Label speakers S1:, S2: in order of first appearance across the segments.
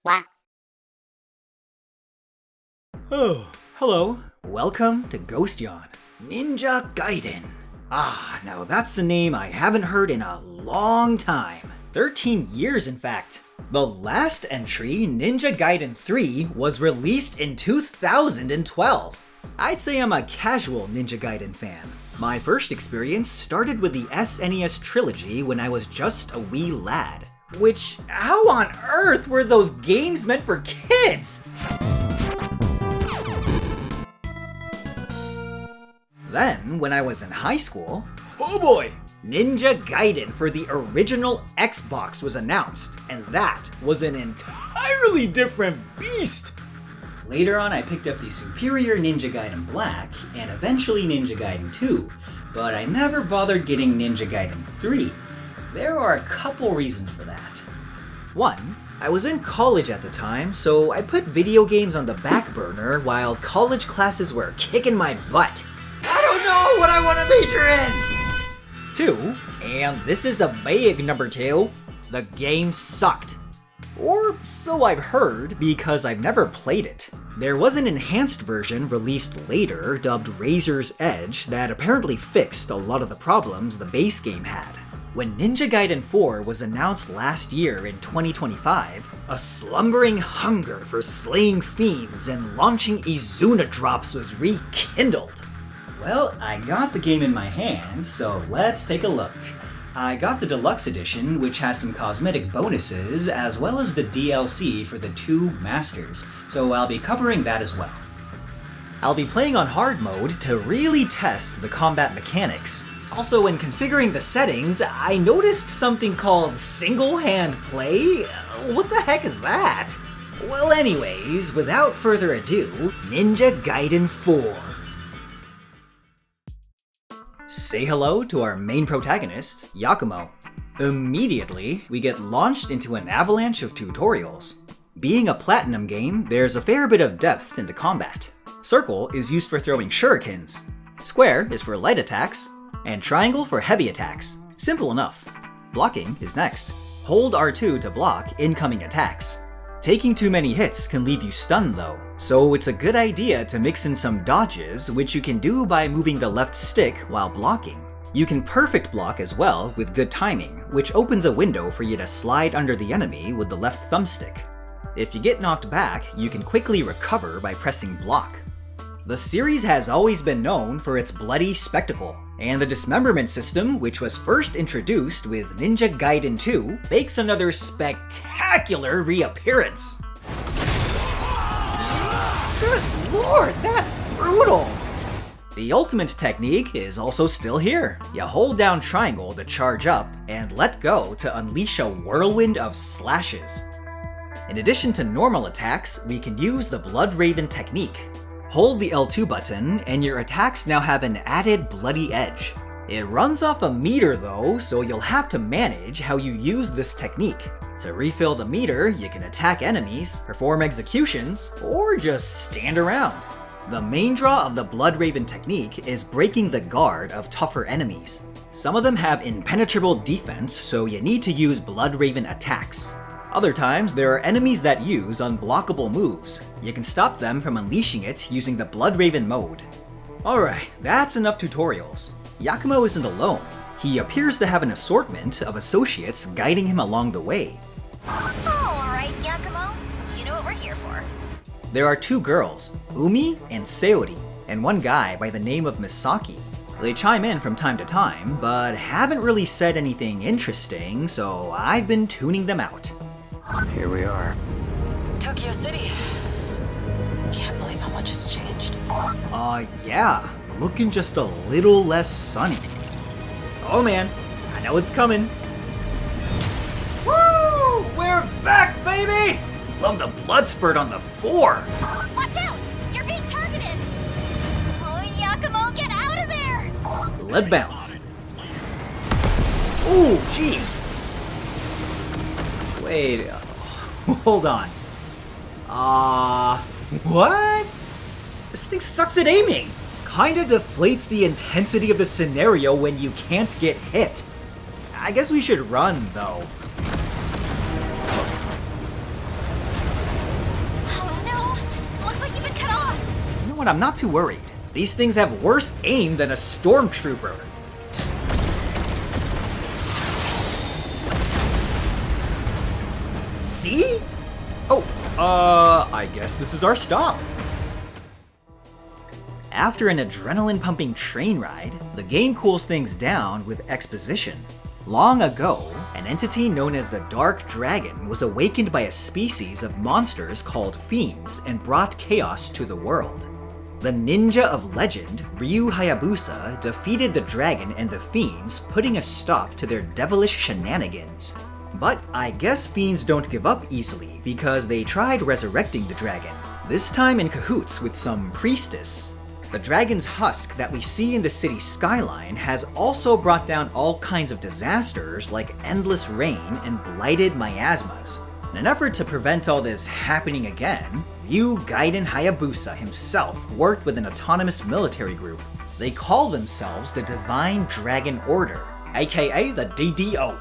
S1: Wah.
S2: Oh, hello. Welcome to Ghost Yawn. Ninja Gaiden. Now that's a name I haven't heard in a long time. 13 years, in fact. The last entry, Ninja Gaiden 3, was released in 2012. I'd say I'm a casual Ninja Gaiden fan. My first experience started with the SNES trilogy when I was just a wee lad. Which, how on earth were those games meant for kids? Then, when I was in high school, oh boy! Ninja Gaiden for the original Xbox was announced, and that was an entirely different beast! Later on, I picked up the superior Ninja Gaiden Black, and eventually Ninja Gaiden 2, but I never bothered getting Ninja Gaiden 3. There are a couple reasons for that. One, I was in college at the time, so I put video games on the back burner while college classes were kicking my butt. I don't know what I want to major in! 2, and this is a big number 2, the game sucked. Or so I've heard, because I've never played it. There was an enhanced version released later, dubbed Razor's Edge, that apparently fixed a lot of the problems the base game had. When Ninja Gaiden 4 was announced last year in 2025, a slumbering hunger for slaying fiends and launching Izuna drops was rekindled. Well, I got the game in my hands, so let's take a look. I got the deluxe edition, which has some cosmetic bonuses, as well as the DLC for the 2 masters, so I'll be covering that as well. I'll be playing on hard mode to really test the combat mechanics. Also, when configuring the settings, I noticed something called single-hand play? What the heck is that? Well anyways, without further ado, Ninja Gaiden 4. Say hello to our main protagonist, Yakumo. Immediately, we get launched into an avalanche of tutorials. Being a platinum game, there's a fair bit of depth in the combat. Circle is used for throwing shurikens, square is for light attacks, and triangle for heavy attacks. Simple enough. Blocking is next. Hold R2 to block incoming attacks. Taking too many hits can leave you stunned though, so it's a good idea to mix in some dodges, which you can do by moving the left stick while blocking. You can perfect block as well with good timing, which opens a window for you to slide under the enemy with the left thumbstick. If you get knocked back, you can quickly recover by pressing block. The series has always been known for its bloody spectacle, and the dismemberment system, which was first introduced with Ninja Gaiden 2, makes another spectacular reappearance. Good lord, that's brutal! The ultimate technique is also still here. You hold down triangle to charge up, and let go to unleash a whirlwind of slashes. In addition to normal attacks, we can use the Blood Raven technique. Hold the L2 button, and your attacks now have an added bloody edge. It runs off a meter though, so you'll have to manage how you use this technique. To refill the meter, you can attack enemies, perform executions, or just stand around. The main draw of the Blood Raven technique is breaking the guard of tougher enemies. Some of them have impenetrable defense, so you need to use Blood Raven attacks. Other times, there are enemies that use unblockable moves. You can stop them from unleashing it using the Blood Raven mode. Alright, that's enough tutorials. Yakumo isn't alone. He appears to have an assortment of associates guiding him along the way.
S1: Alright, Yakumo. You know what we're here for.
S2: There are 2 girls, Umi and Saori, and one guy by the name of Misaki. They chime in from time to time, but haven't really said anything interesting, so I've been tuning them out. Here we are.
S3: Tokyo City. Can't believe how much it's changed.
S2: Yeah. Looking just a little less sunny. Oh man, I know it's coming. Woo! We're back, baby! Love the blood spurt on the 4.
S1: Watch out! You're being targeted! Oh, Yakumo, get out of there!
S2: Let's bounce. Ooh, jeez. Wait, hold on. What? This thing sucks at aiming. Kinda deflates the intensity of the scenario when you can't get hit. I guess we should run, though. what, I'm not too worried. These things have worse aim than a stormtrooper. See? Oh, I guess this is our stop. After an adrenaline-pumping train ride, the game cools things down with exposition. Long ago, an entity known as the Dark Dragon was awakened by a species of monsters called fiends and brought chaos to the world. The ninja of legend, Ryu Hayabusa, defeated the dragon and the fiends, putting a stop to their devilish shenanigans. But I guess fiends don't give up easily because they tried resurrecting the dragon, this time in cahoots with some priestess. The dragon's husk that we see in the city skyline has also brought down all kinds of disasters like endless rain and blighted miasmas. In an effort to prevent all this happening again, Ryu Hayabusa himself worked with an autonomous military group. They call themselves the Divine Dragon Order, aka the DDO.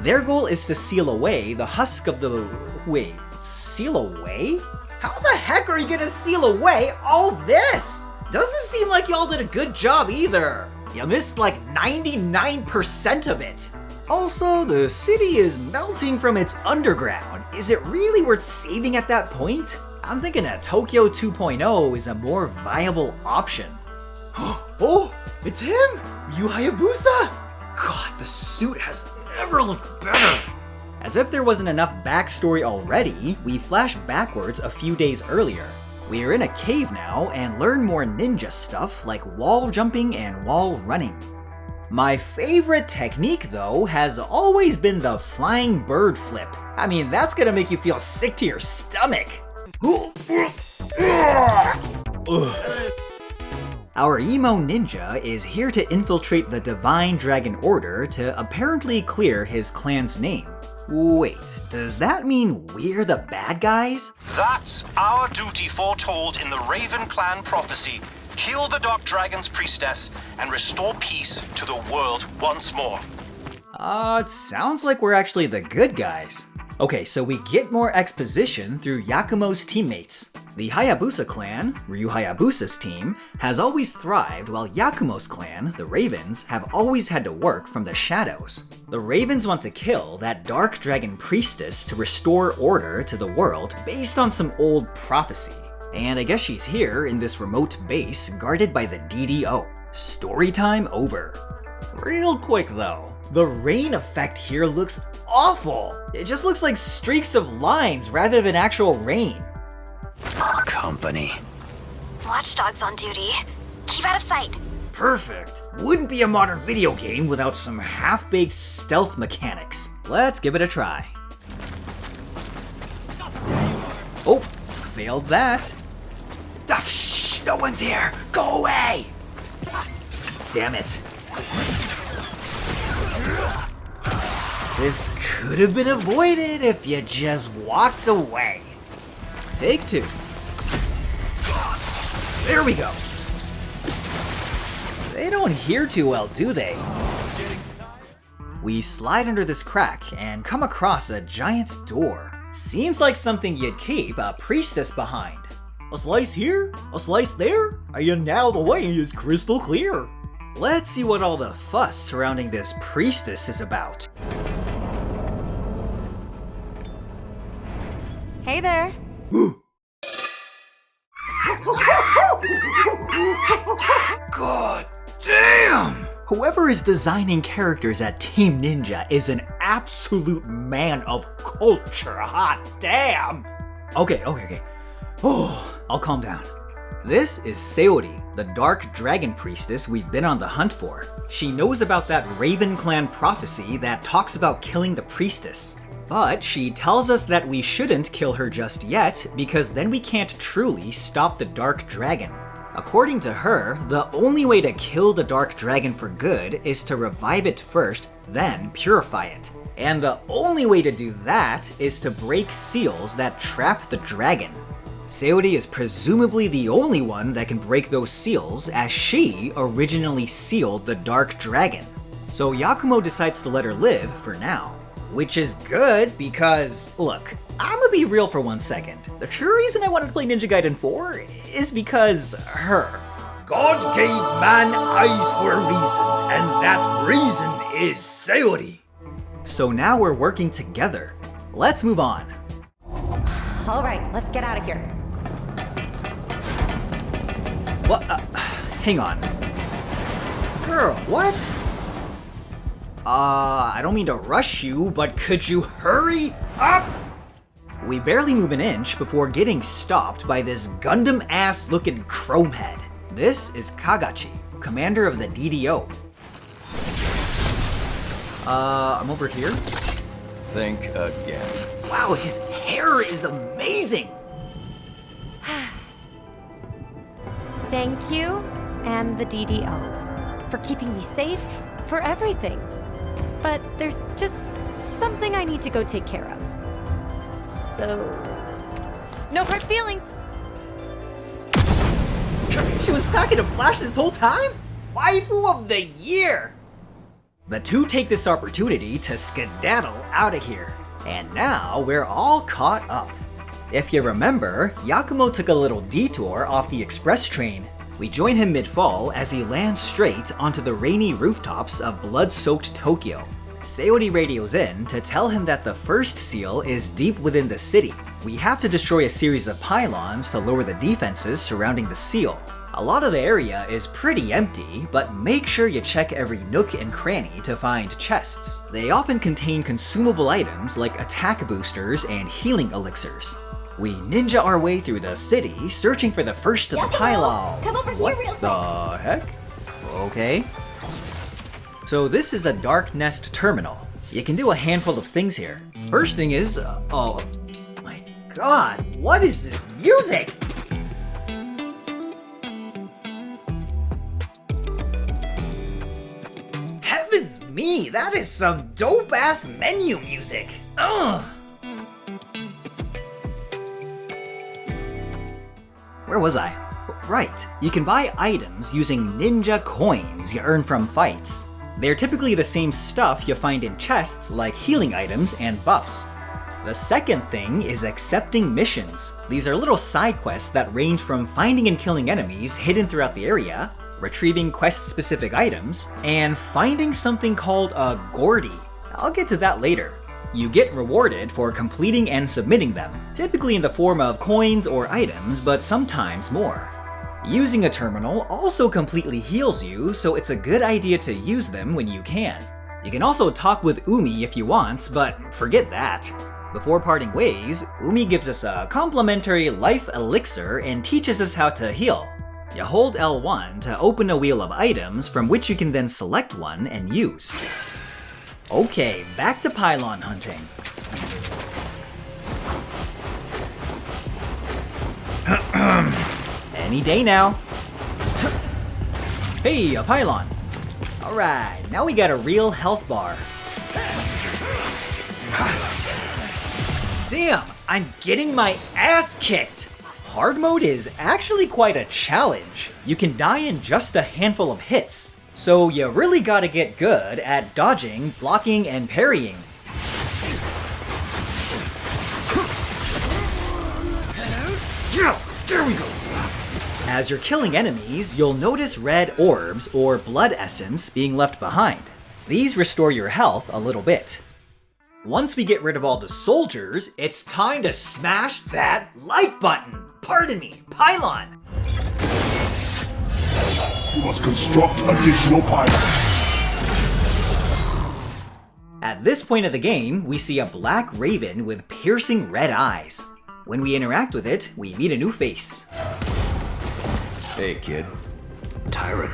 S2: Their goal is to seal away the husk of the... Wait, seal away? How the heck are you gonna seal away all this? Doesn't seem like y'all did a good job either. You missed like 99% of it. Also, the city is melting from its underground. Is it really worth saving at that point? I'm thinking a Tokyo 2.0 is a more viable option. Oh, it's him! Ryu Hayabusa! God, the suit has never looked better. As if there wasn't enough backstory already, we flash backwards a few days earlier. We are in a cave now and learn more ninja stuff like wall jumping and wall running. My favorite technique though has always been the flying bird flip. I mean, that's gonna make you feel sick to your stomach. Our emo ninja is here to infiltrate the Divine Dragon Order to apparently clear his clan's name. Wait, does that mean we're the bad guys?
S4: That's our duty foretold in the Raven Clan prophecy. Kill the Dark Dragon's priestess and restore peace to the world once more.
S2: It sounds like we're actually the good guys. Okay, so we get more exposition through Yakumo's teammates. The Hayabusa clan, Ryu Hayabusa's team, has always thrived while Yakumo's clan, the Ravens, have always had to work from the shadows. The Ravens want to kill that Dark Dragon priestess to restore order to the world based on some old prophecy. And I guess she's here in this remote base guarded by the DDO. Story time over. Real quick though, the rain effect here looks awful. It just looks like streaks of lines rather than actual rain.
S4: Company.
S1: Watchdogs on duty. Keep out of sight.
S2: Perfect. Wouldn't be a modern video game without some half-baked stealth mechanics. Let's give it a try. Oh, failed that. Shh, no one's here. Go away. Damn it. This could have been avoided if you just walked away. Take two. There we go. They don't hear too well, do they? We slide under this crack and come across a giant door. Seems like something you'd keep a priestess behind. A slice here, a slice there, and now the way is crystal clear. Let's see what all the fuss surrounding this priestess is about.
S5: Hey there.
S2: God damn! Whoever is designing characters at Team Ninja is an absolute man of culture. Hot damn! Okay. Oh, I'll calm down. This is Saori, the Dark Dragon Priestess we've been on the hunt for. She knows about that Raven Clan prophecy that talks about killing the priestess. But she tells us that we shouldn't kill her just yet because then we can't truly stop the Dark Dragon. According to her, the only way to kill the Dark Dragon for good is to revive it first, then purify it. And the only way to do that is to break seals that trap the dragon. Saori is presumably the only one that can break those seals, as she originally sealed the Dark Dragon. So Yakumo decides to let her live for now. Which is good because, look, I'ma be real for 1 second. The true reason I wanted to play Ninja Gaiden 4 is because her. God gave man eyes for a reason, and that reason is Sayori. So now we're working together. Let's move on.
S5: All right, let's get out of here.
S2: What? Hang on. Girl, what? I don't mean to rush you, but could you hurry up? We barely move an inch before getting stopped by this Gundam-ass looking chrome head. This is Kagachi, commander of the DDO. I'm over here.
S6: Think again.
S2: Wow, his hair is amazing!
S5: Thank you, and the DDO, for keeping me safe, for everything. But there's just something I need to go take care of. So, no hard feelings.
S2: She was packing a flash this whole time? Waifu of the year! The two take this opportunity to skedaddle out of here. And now we're all caught up. If you remember, Yakumo took a little detour off the express train. We join him mid-fall as he lands straight onto the rainy rooftops of blood-soaked Tokyo. Sayori radios in to tell him that the first seal is deep within the city. We have to destroy a series of pylons to lower the defenses surrounding the seal. A lot of the area is pretty empty, but make sure you check every nook and cranny to find chests. They often contain consumable items like attack boosters and healing elixirs. We ninja our way through the city, searching for the first of the pylons.
S1: Come over here
S2: What
S1: real quick.
S2: the heck? Okay. So this is a Darknest terminal. You can do a handful of things here. First thing is, oh my god, what is this music? Heavens me, that is some dope-ass menu music. Ugh. Where was I? Right, you can buy items using ninja coins you earn from fights. They're typically the same stuff you find in chests like healing items and buffs. The second thing is accepting missions. These are little side quests that range from finding and killing enemies hidden throughout the area, retrieving quest-specific items, and finding something called a Gordy. I'll get to that later. You get rewarded for completing and submitting them, typically in the form of coins or items, but sometimes more. Using a terminal also completely heals you, so it's a good idea to use them when you can. You can also talk with Umi if you want, but forget that. Before parting ways, Umi gives us a complimentary life elixir and teaches us how to heal. You hold L1 to open a wheel of items from which you can then select one and use. Okay, back to pylon hunting. Any day now. Hey, a pylon. Alright, now we got a real health bar. Damn, I'm getting my ass kicked! Hard mode is actually quite a challenge. You can die in just a handful of hits. So you really gotta get good at dodging, blocking, and parrying. Yeah, there we go! As you're killing enemies, you'll notice red orbs or blood essence being left behind. These restore your health a little bit. Once we get rid of all the soldiers, it's time to smash that like button! Pardon me, pylon!
S7: You must construct additional pylons.
S2: At this point of the game, we see a black raven with piercing red eyes. When we interact with it, we meet a new face.
S6: Hey, kid.
S8: Tyron,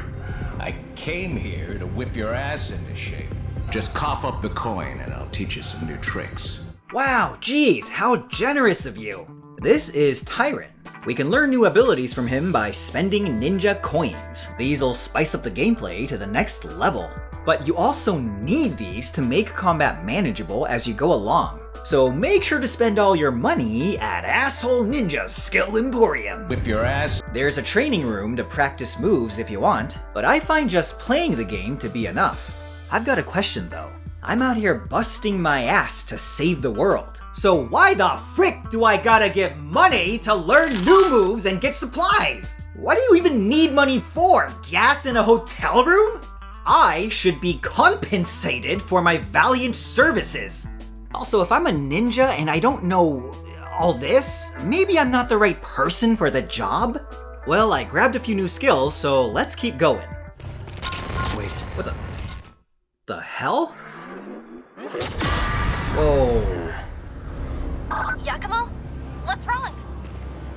S8: I came here to whip your ass into shape. Just cough up the coin and I'll teach you some new tricks.
S2: Wow, geez, how generous of you! This is Tyron. We can learn new abilities from him by spending ninja coins. These'll spice up the gameplay to the next level. But you also need these to make combat manageable as you go along. So make sure to spend all your money at Asshole Ninja's Skill Emporium.
S8: Whip your ass?
S2: There's a training room to practice moves if you want, but I find just playing the game to be enough. I've got a question though. I'm out here busting my ass to save the world. So why the frick do I gotta give money to learn new moves and get supplies? What do you even need money for? Gas in a hotel room? I should be compensated for my valiant services. Also, if I'm a ninja and I don't know all this, maybe I'm not the right person for the job? Well, I grabbed a few new skills, so let's keep going. Wait, what the hell? Whoa.
S1: Yakumo? What's wrong?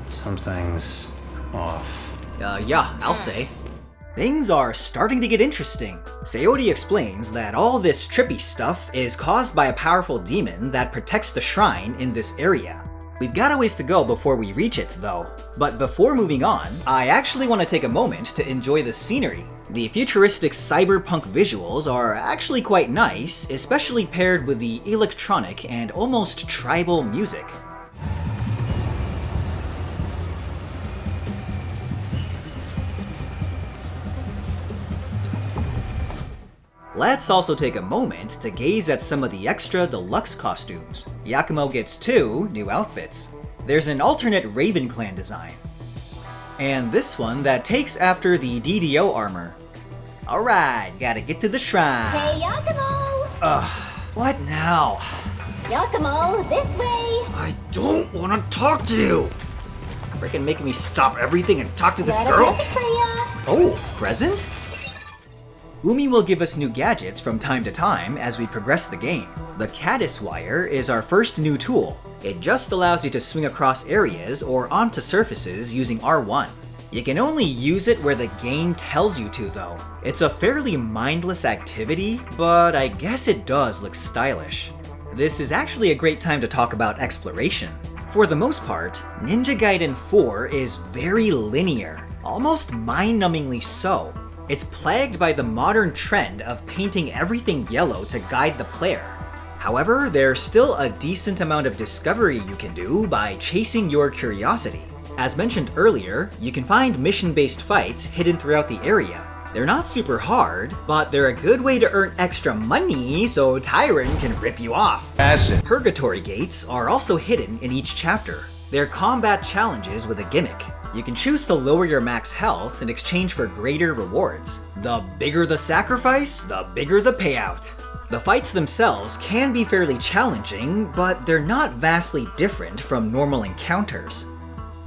S9: Something's off.
S2: Yeah, I'll say. Things are starting to get interesting. Sayori explains that all this trippy stuff is caused by a powerful demon that protects the shrine in this area. We've got a ways to go before we reach it, though. But before moving on, I actually want to take a moment to enjoy the scenery. The futuristic cyberpunk visuals are actually quite nice, especially paired with the electronic and almost tribal music. Let's also take a moment to gaze at some of the extra deluxe costumes. Yakumo gets 2 new outfits. There's an alternate Raven Clan design. And this one that takes after the DDO armor. Alright, gotta get to the shrine.
S1: Hey, Yakumo!
S2: What now?
S1: Yakumo, this way!
S2: I don't want to talk to you! Freaking making me stop everything and talk to this
S1: Got a
S2: girl?
S1: present for ya.
S2: Oh, present? Umi will give us new gadgets from time to time as we progress the game. The caddis wire is our first new tool. It just allows you to swing across areas or onto surfaces using R1. You can only use it where the game tells you to, though. It's a fairly mindless activity, but I guess it does look stylish. This is actually a great time to talk about exploration. For the most part, Ninja Gaiden 4 is very linear, almost mind-numbingly so. It's plagued by the modern trend of painting everything yellow to guide the player. However, there's still a decent amount of discovery you can do by chasing your curiosity. As mentioned earlier, you can find mission-based fights hidden throughout the area. They're not super hard, but they're a good way to earn extra money so ᵇᵘᵍᵃ can rip you off.
S8: Acid.
S2: Purgatory gates are also hidden in each chapter. They're combat challenges with a gimmick. You can choose to lower your max health in exchange for greater rewards. The bigger the sacrifice, the bigger the payout. The fights themselves can be fairly challenging, but they're not vastly different from normal encounters.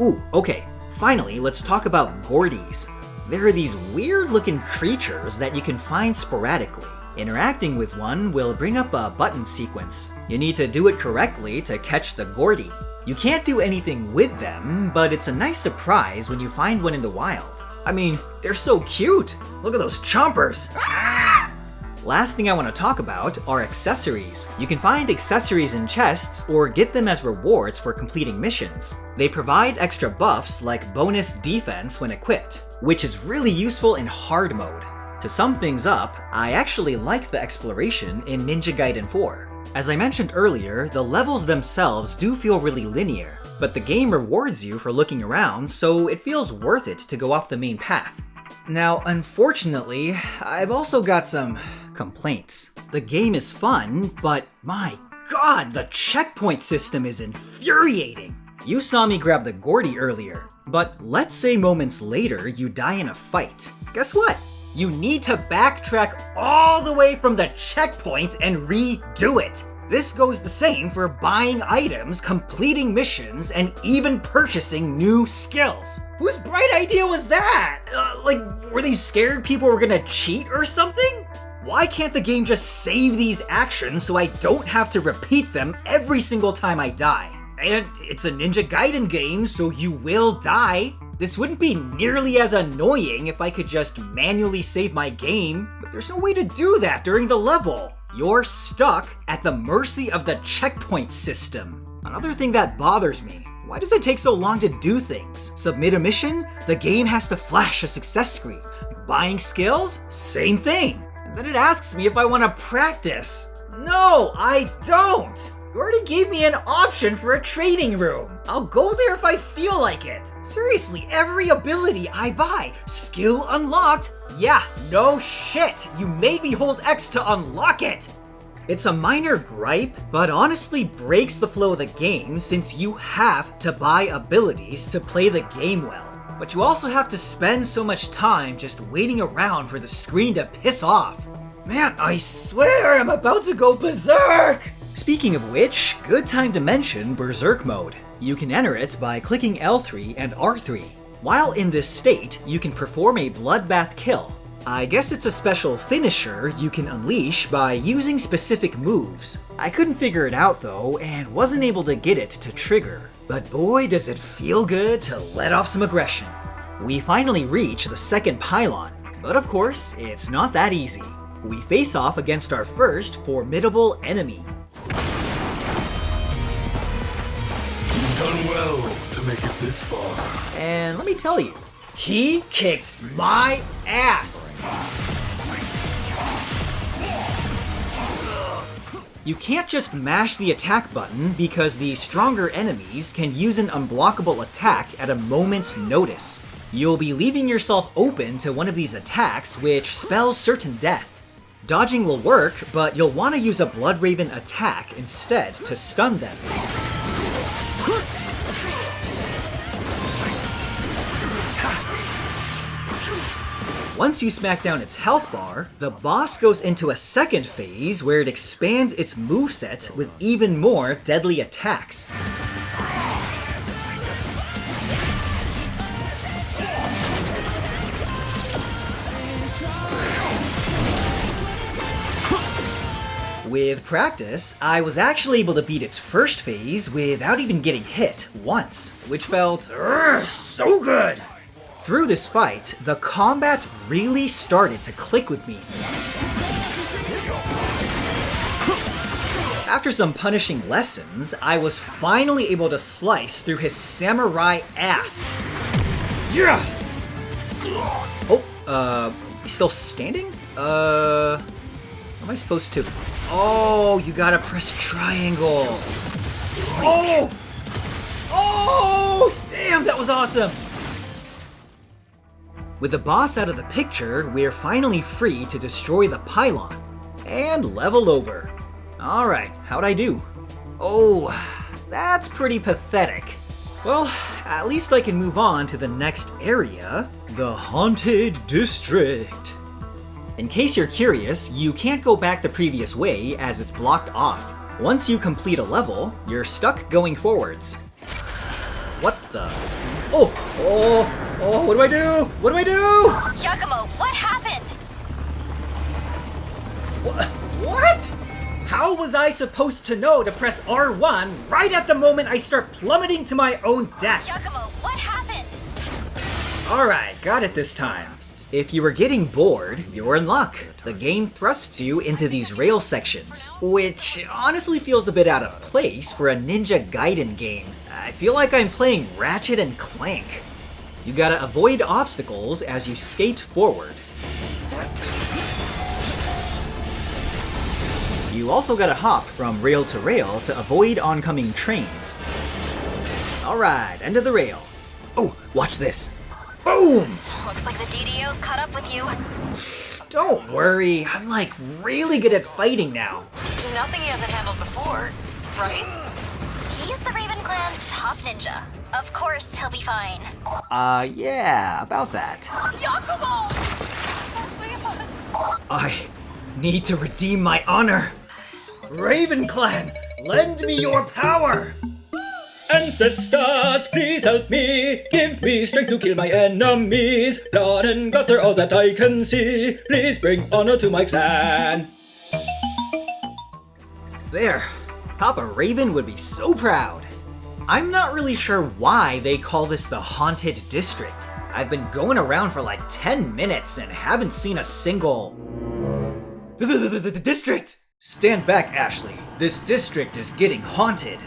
S2: Ooh, okay, finally let's talk about Gordies. There are these weird-looking creatures that you can find sporadically. Interacting with one will bring up a button sequence. You need to do it correctly to catch the Gordie. You can't do anything with them, but it's a nice surprise when you find one in the wild. I mean, they're so cute! Look at those chompers! Last thing I want to talk about are accessories. You can find accessories in chests or get them as rewards for completing missions. They provide extra buffs like bonus defense when equipped, which is really useful in hard mode. To sum things up, I actually like the exploration in Ninja Gaiden 4. As I mentioned earlier, the levels themselves do feel really linear, but the game rewards you for looking around, so it feels worth it to go off the main path. Now, unfortunately, I've also got some complaints. The game is fun, but my god, the checkpoint system is infuriating! You saw me grab the Gordie earlier, but let's say moments later you die in a fight. Guess what? You need to backtrack all the way from the checkpoint and redo it. This goes the same for buying items, completing missions, and even purchasing new skills. Whose bright idea was that? Were they scared people were gonna cheat or something? Why can't the game just save these actions so I don't have to repeat them every single time I die? And it's a Ninja Gaiden game, so you will die. This wouldn't be nearly as annoying if I could just manually save my game, but there's no way to do that during the level. You're stuck at the mercy of the checkpoint system. Another thing that bothers me, why does it take so long to do things? Submit a mission? The game has to flash a success screen. Buying skills? Same thing. And then it asks me if I want to practice. No, I don't! You already gave me an option for a training room. I'll go there if I feel like it. Seriously, every ability I buy, skill unlocked. Yeah, no shit. You made me hold X to unlock it. It's a minor gripe, but honestly breaks the flow of the game since you have to buy abilities to play the game well. But you also have to spend so much time just waiting around for the screen to piss off. Man, I swear I'm about to go berserk! Speaking of which, good time to mention Berserk mode. You can enter it by clicking L3 and R3. While in this state, you can perform a bloodbath kill. I guess it's a special finisher you can unleash by using specific moves. I couldn't figure it out though, and wasn't able to get it to trigger. But boy does it feel good to let off some aggression. We finally reach the second pylon, but of course, it's not that easy. We face off against our first formidable enemy.
S7: You've done well to make it this far.
S2: And let me tell you, he kicked my ass! You can't just mash the attack button because the stronger enemies can use an unblockable attack at a moment's notice. You'll be leaving yourself open to one of these attacks, which spells certain death. Dodging will work, but you'll want to use a Bloodraven attack instead to stun them. Once you smack down its health bar, the boss goes into a second phase where it expands its moveset with even more deadly attacks. With practice, I was actually able to beat its first phase without even getting hit once, which felt so good! Through this fight, the combat really started to click with me. After some punishing lessons, I was finally able to slice through his samurai ass. Yeah! Oh, still standing? Am I supposed to? Oh, you gotta press triangle. Oh! Oh! Damn, that was awesome! With the boss out of the picture, we're finally free to destroy the pylon. And level over. Alright, how'd I do? Oh, that's pretty pathetic. Well, at least I can move on to the next area, the Haunted District. In case you're curious, you can't go back the previous way as it's blocked off. Once you complete a level, you're stuck going forwards. What the? Oh, what do I do? What do I do?
S1: Giacomo, what happened?
S2: What? How was I supposed to know to press R1 right at the moment I start plummeting to my own death?
S1: Giacomo, what happened?
S2: Alright, got it this time. If you were getting bored, you're in luck. The game thrusts you into these rail sections, which honestly feels a bit out of place for a Ninja Gaiden game. I feel like I'm playing Ratchet and Clank. You gotta avoid obstacles as you skate forward. You also gotta hop from rail to rail to avoid oncoming trains. Alright, end of the rail. Oh, watch this. Boom!
S1: Looks like the DDO's caught up with you.
S2: Don't worry, I'm like really good at fighting now.
S3: Nothing he hasn't handled before, right?
S1: He's the Raven Clan's top ninja. Of course, he'll be fine.
S2: Yeah, about that.
S3: Giacomo!
S2: I need to redeem my honor. Raven Clan, lend me your power!
S10: Ancestors, please help me. Give me strength to kill my enemies. Blood and guts are all that I can see. Please bring honor to my clan.
S2: There. Papa Raven would be so proud. I'm not really sure why they call this the Haunted District. I've been going around for like 10 minutes and haven't seen a single... The district! Stand back, Ashley. This district is getting haunted.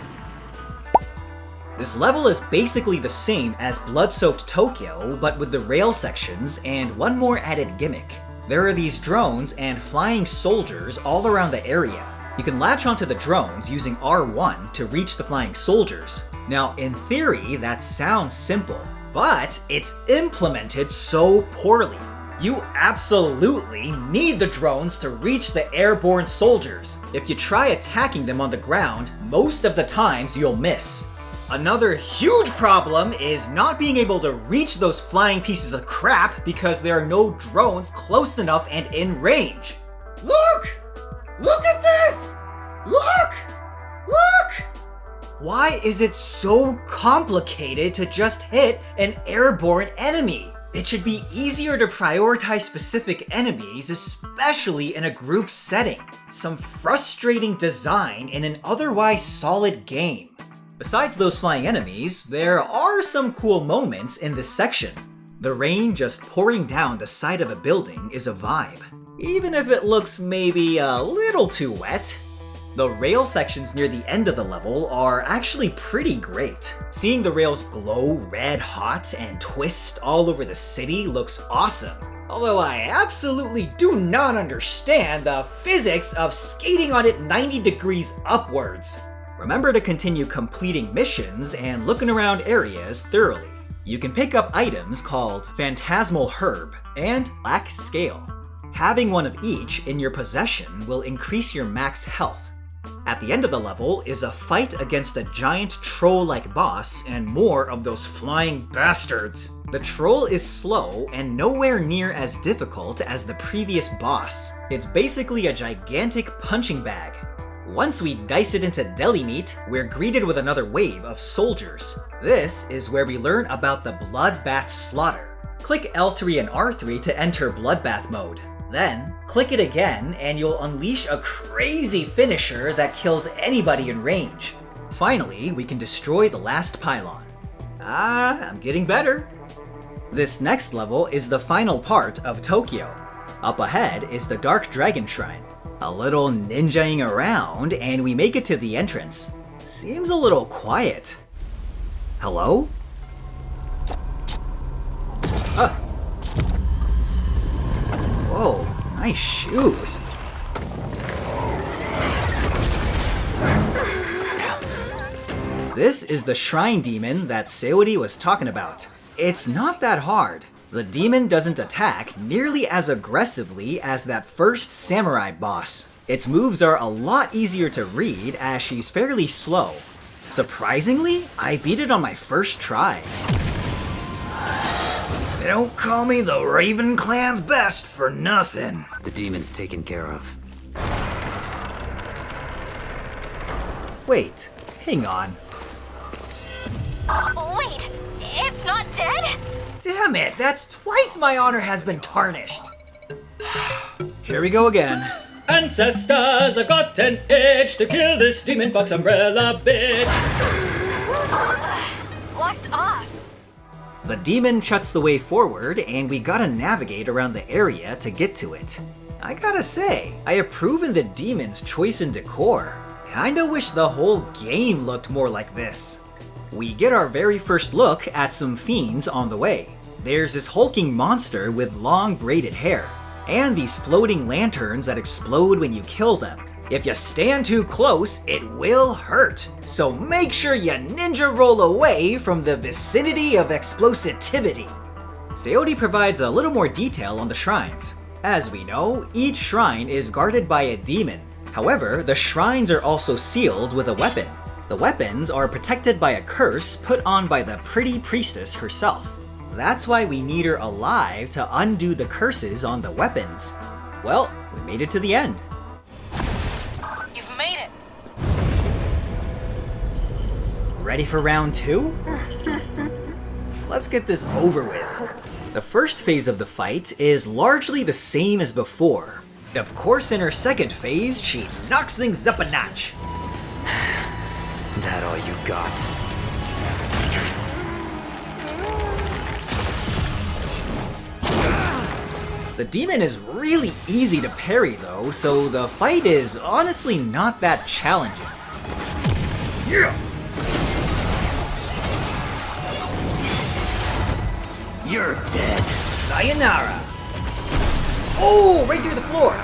S2: This level is basically the same as Blood-Soaked Tokyo, but with the rail sections and one more added gimmick. There are these drones and flying soldiers all around the area. You can latch onto the drones using R1 to reach the flying soldiers. Now, in theory, that sounds simple, but it's implemented so poorly. You absolutely need the drones to reach the airborne soldiers. If you try attacking them on the ground, most of the times you'll miss. Another huge problem is not being able to reach those flying pieces of crap because there are no drones close enough and in range. Look! Look at this! Look! Look! Why is it so complicated to just hit an airborne enemy? It should be easier to prioritize specific enemies, especially in a group setting. Some frustrating design in an otherwise solid game. Besides those flying enemies, there are some cool moments in this section. The rain just pouring down the side of a building is a vibe, even if it looks maybe a little too wet. The rail sections near the end of the level are actually pretty great. Seeing the rails glow red hot and twist all over the city looks awesome. Although I absolutely do not understand the physics of skating on it 90 degrees upwards. Remember to continue completing missions and looking around areas thoroughly. You can pick up items called Phantasmal Herb and Black Scale. Having one of each in your possession will increase your max health. At the end of the level is a fight against a giant troll-like boss and more of those flying bastards. The troll is slow and nowhere near as difficult as the previous boss. It's basically a gigantic punching bag. Once we dice it into deli meat, we're greeted with another wave of soldiers. This is where we learn about the Bloodbath Slaughter. Click L3 and R3 to enter Bloodbath mode. Then, click it again and you'll unleash a crazy finisher that kills anybody in range. Finally, we can destroy the last pylon. I'm getting better. This next level is the final part of Tokyo. Up ahead is the Dark Dragon Shrine. A little ninjaing around and we make it to the entrance. Seems a little quiet. Hello? Whoa, nice shoes. This is the shrine demon that Saori was talking about. It's not that hard. The demon doesn't attack nearly as aggressively as that first samurai boss. Its moves are a lot easier to read as she's fairly slow. Surprisingly, I beat it on my first try. They don't call me the Raven Clan's best for nothing.
S9: The demon's taken care of.
S2: Wait, hang on.
S1: Wait, it's not dead?
S2: Damn it, that's twice my honor has been tarnished. Here we go again.
S10: Ancestors have got an itch to kill this demon fox umbrella bitch.
S1: Blocked off.
S2: The demon shuts the way forward, and we gotta navigate around the area to get to it. I gotta say, I approve of the demon's choice in decor. Kinda wish the whole game looked more like this. We get our very first look at some fiends on the way. There's this hulking monster with long braided hair, and these floating lanterns that explode when you kill them. If you stand too close, it will hurt. So make sure you ninja roll away from the vicinity of explosivity. Saori provides a little more detail on the shrines. As we know, each shrine is guarded by a demon. However, the shrines are also sealed with a weapon. The weapons are protected by a curse put on by the pretty priestess herself. That's why we need her alive to undo the curses on the weapons. Well, we made it to the end.
S3: You've made it.
S2: Ready for round 2? Let's get this over with. The first phase of the fight is largely the same as before. Of course, in her second phase, she knocks things up a notch.
S9: That all you got?
S2: The demon is really easy to parry though, so the fight is honestly not that challenging. Yeah! You're dead. Sayonara! Oh, right through the floor!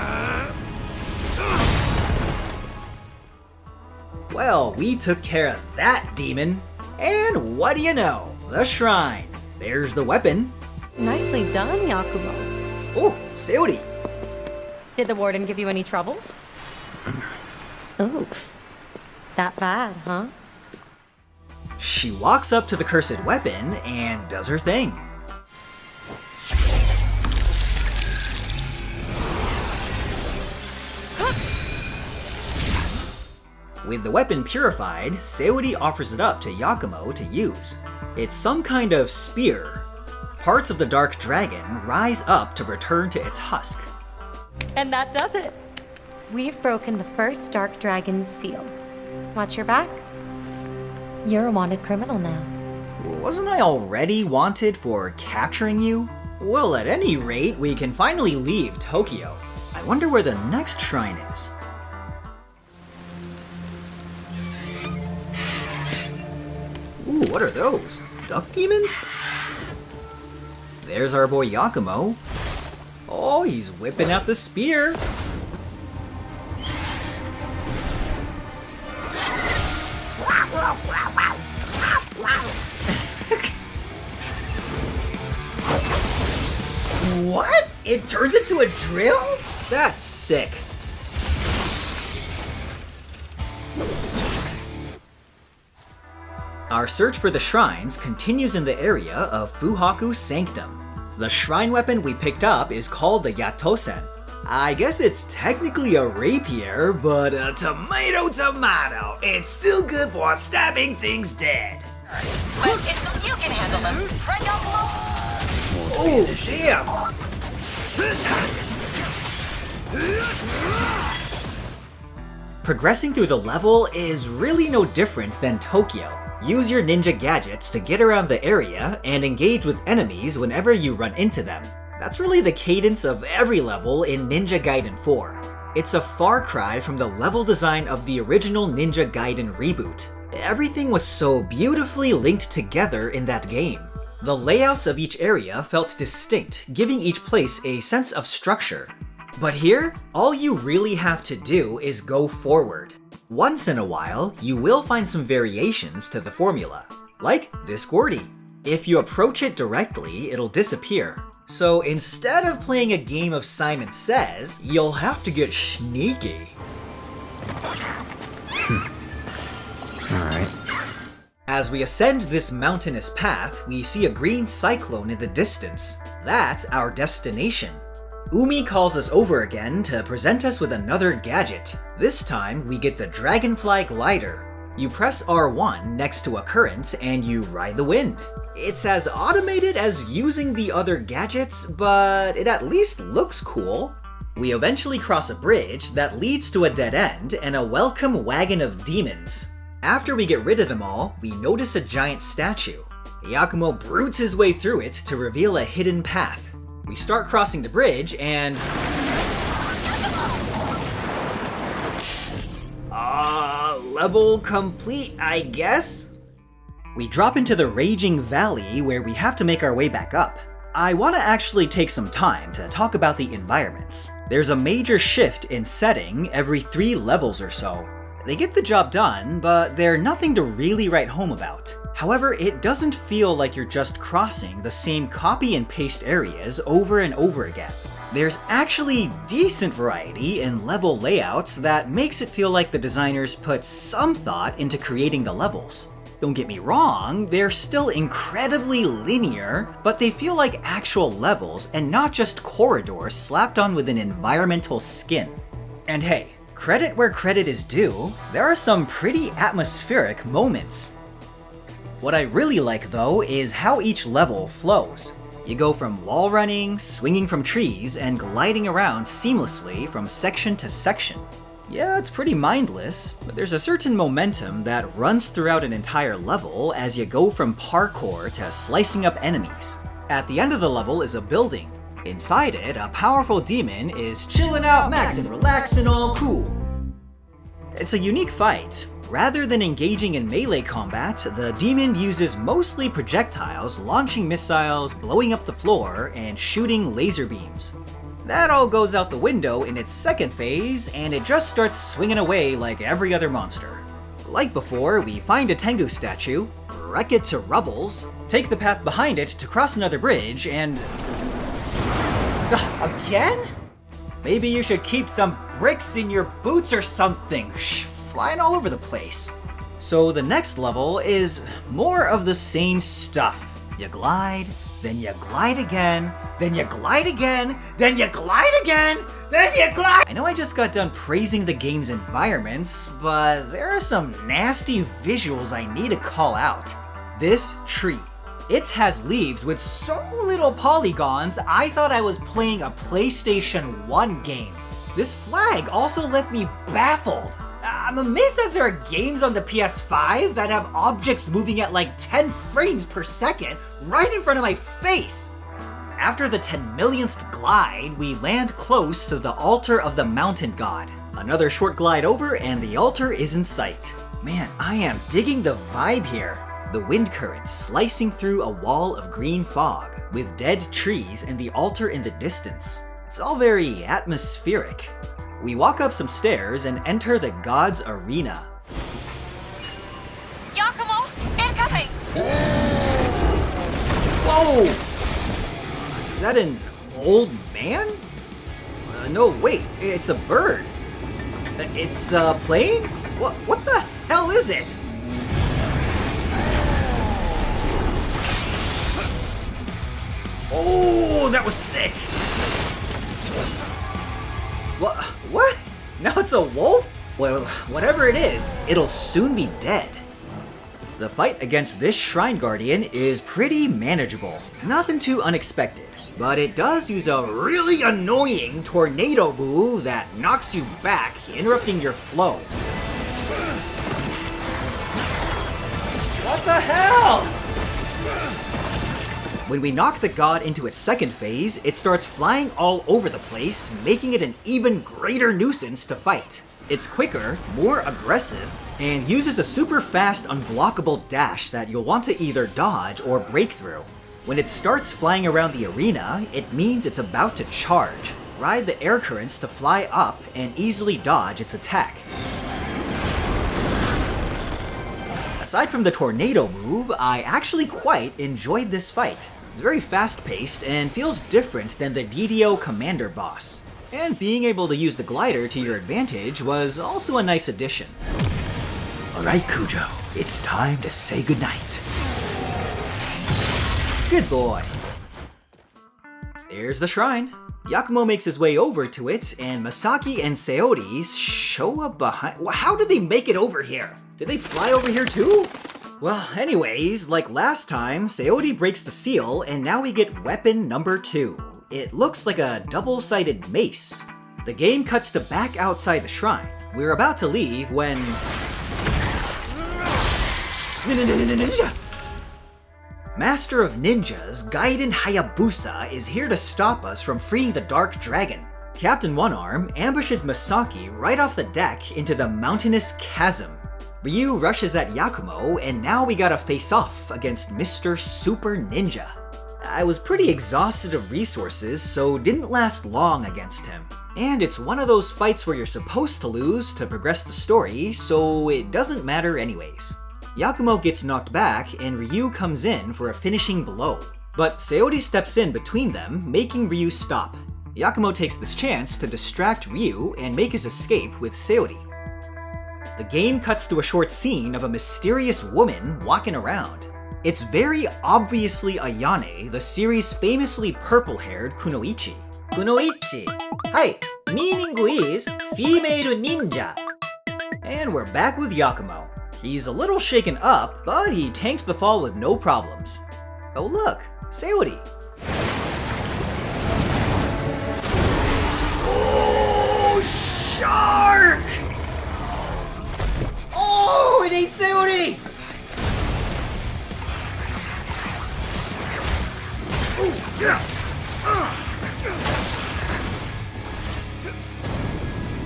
S2: Well, we took care of that demon. And what do you know? The shrine. There's the weapon.
S5: Nicely done, Yakumo.
S2: Oh, Seori!
S5: Did the warden give you any trouble? Oof. That bad, huh?
S2: She walks up to the cursed weapon and does her thing. With the weapon purified, Seori offers it up to Yakumo to use. It's some kind of spear. Parts of the dark dragon rise up to return to its husk.
S5: And that does it. We've broken the first dark dragon's seal. Watch your back. You're a wanted criminal now.
S2: Wasn't I already wanted for capturing you? Well, at any rate, we can finally leave Tokyo. I wonder where the next shrine is. Ooh, what are those? Duck demons? There's our boy Yakumo. Oh, he's whipping out the spear. What? It turns into a drill? That's sick. Our search for the shrines continues in the area of Fuuhaku Sanctum. The shrine weapon we picked up is called the Yatosen. I guess it's technically a rapier, but tomato, it's still good for stabbing things dead.
S3: But it's, you can handle them, right, Yakumo?
S2: Oh, damn! Progressing through the level is really no different than Tokyo. Use your ninja gadgets to get around the area and engage with enemies whenever you run into them. That's really the cadence of every level in Ninja Gaiden 4. It's a far cry from the level design of the original Ninja Gaiden reboot. Everything was so beautifully linked together in that game. The layouts of each area felt distinct, giving each place a sense of structure. But here, all you really have to do is go forward. Once in a while, you will find some variations to the formula, like this Squirty. If you approach it directly, it'll disappear. So instead of playing a game of Simon Says, you'll have to get sneaky.
S9: Alright.
S2: As we ascend this mountainous path, we see a green cyclone in the distance. That's our destination. Umi calls us over again to present us with another gadget. This time, we get the Dragonfly Glider. You press R1 next to a current and you ride the wind. It's as automated as using the other gadgets, but it at least looks cool. We eventually cross a bridge that leads to a dead end and a welcome wagon of demons. After we get rid of them all, we notice a giant statue. Yakumo brutes his way through it to reveal a hidden path. We start crossing the bridge and... level complete, I guess? We drop into the Raging Valley where we have to make our way back up. I want to actually take some time to talk about the environments. There's a major shift in setting every 3 levels or so. They get the job done, but they're nothing to really write home about. However, it doesn't feel like you're just crossing the same copy and paste areas over and over again. There's actually decent variety in level layouts that makes it feel like the designers put some thought into creating the levels. Don't get me wrong, they're still incredibly linear, but they feel like actual levels and not just corridors slapped on with an environmental skin. And hey, credit where credit is due, there are some pretty atmospheric moments. What I really like though is how each level flows. You go from wall running, swinging from trees, and gliding around seamlessly from section to section. Yeah, it's pretty mindless, but there's a certain momentum that runs throughout an entire level as you go from parkour to slicing up enemies. At the end of the level is a building. Inside it, a powerful demon is chilling out, Maxin, relaxing, all cool. It's a unique fight. Rather than engaging in melee combat, the demon uses mostly projectiles, launching missiles, blowing up the floor, and shooting laser beams. That all goes out the window in its second phase, and it just starts swinging away like every other monster. Like before, we find a Tengu statue, wreck it to rubbles, take the path behind it to cross another bridge, and... Again? Maybe you should keep some bricks in your boots or something. Flying all over the place. So the next level is more of the same stuff. You glide, then you glide again, then you glide again, then you glide again, then you glide! I know I just got done praising the game's environments, but there are some nasty visuals I need to call out. This tree. It has leaves with so little polygons, I thought I was playing a PlayStation 1 game. This flag also left me baffled. I'm amazed that there are games on the PS5 that have objects moving at like 10 frames per second right in front of my face. After the 10 millionth glide, we land close to the altar of the mountain god. Another short glide over and the altar is in sight. Man, I am digging the vibe here. The wind current slicing through a wall of green fog, with dead trees and the altar in the distance. It's all very atmospheric. We walk up some stairs and enter the god's arena.
S1: Yakumo, incoming!
S2: Whoa! Is that an old man? No, wait, it's a bird. It's a plane? What the hell is it? Oh, that was sick! What? Now it's a wolf? Well, whatever it is, it'll soon be dead. The fight against this Shrine Guardian is pretty manageable. Nothing too unexpected, but it does use a really annoying tornado move that knocks you back, interrupting your flow. What the hell? When we knock the god into its second phase, it starts flying all over the place, making it an even greater nuisance to fight. It's quicker, more aggressive, and uses a super fast unblockable dash that you'll want to either dodge or break through. When it starts flying around the arena, it means it's about to charge. Ride the air currents to fly up and easily dodge its attack. Aside from the tornado move, I actually quite enjoyed this fight. It's very fast-paced and feels different than the DDO commander boss. And being able to use the glider to your advantage was also a nice addition. Alright Kujo, it's time to say goodnight. Good boy. There's the shrine. Yakumo makes his way over to it, and Masaki and Saori show up behind. How did they make it over here? Did they fly over here too? Well, anyways, like last time, Saori breaks the seal, and now we get weapon number 2. It looks like a double-sided mace. The game cuts to back outside the shrine. We're about to leave when... Master of Ninjas, Gaiden Hayabusa, is here to stop us from freeing the Dark Dragon. Captain One Arm ambushes Masaki right off the deck into the mountainous chasm. Ryu rushes at Yakumo, and now we gotta face off against Mr. Super Ninja. I was pretty exhausted of resources, so didn't last long against him. And it's one of those fights where you're supposed to lose to progress the story, so it doesn't matter anyways. Yakumo gets knocked back, and Ryu comes in for a finishing blow. But Saori steps in between them, making Ryu stop. Yakumo takes this chance to distract Ryu and make his escape with Saori. The game cuts to a short scene of a mysterious woman walking around. It's very obviously Ayane, the series' famously purple-haired Kunoichi. Kunoichi! Hi! Meaning is female ninja! And we're back with Yakumo. He's a little shaken up, but he tanked the fall with no problems. Oh look, Saori! Oh, shark! Oh, it ate Saori! Oh, yeah!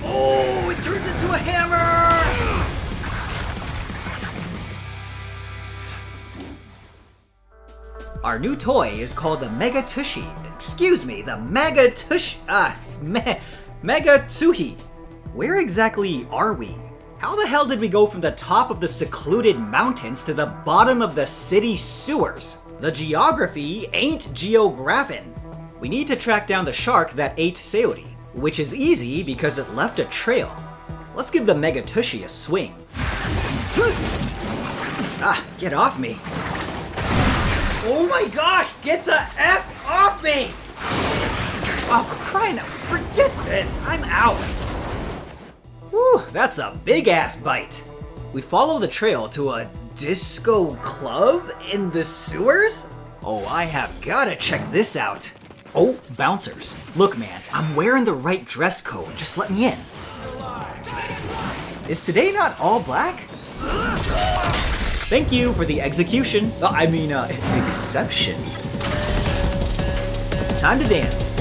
S2: Oh, it turns into a hammer! Our new toy is called the Mega Tushi. Excuse me, the Mega Tsuhi. Where exactly are we? How the hell did we go from the top of the secluded mountains to the bottom of the city sewers? The geography ain't geographing. We need to track down the shark that ate Sayori, which is easy because it left a trail. Let's give the Mega Tushy a swing. Ah, get off me. Oh my gosh, get the F off me! Oh, for crying out, forget this, I'm out. Whew, that's a big ass bite. We follow the trail to a disco club in the sewers? Oh, I have gotta check this out. Oh, bouncers. Look, man, I'm wearing the right dress code. Just let me in. Is today not all black? Thank you for the execution. Exception. Time to dance.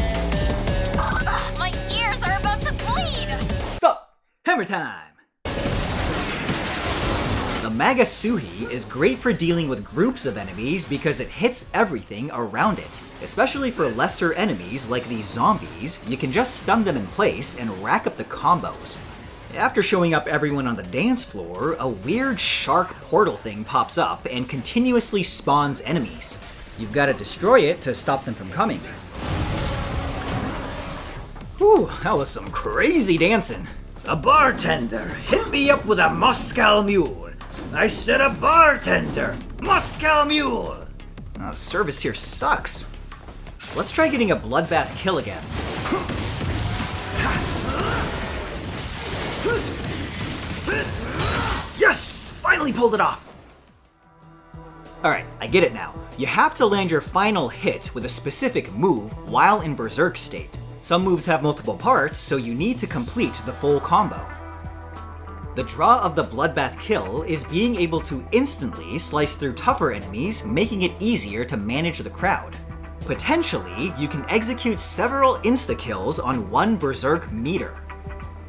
S1: My ears are about to bleed!
S2: Stop! Hammer time! The Magasuhi is great for dealing with groups of enemies because it hits everything around it. Especially for lesser enemies like these zombies, you can just stun them in place and rack up the combos. After showing up everyone on the dance floor, a weird shark portal thing pops up and continuously spawns enemies. You've got to destroy it to stop them from coming. Whew, that was some crazy dancing. A bartender, hit me up with a Moscow Mule. I said a bartender, Moscow Mule. Oh, the service here sucks. Let's try getting a bloodbath kill again. Yes! Finally pulled it off! Alright, I get it now. You have to land your final hit with a specific move while in Berserk state. Some moves have multiple parts, so you need to complete the full combo. The draw of the bloodbath kill is being able to instantly slice through tougher enemies, making it easier to manage the crowd. Potentially, you can execute several insta-kills on one Berserk meter.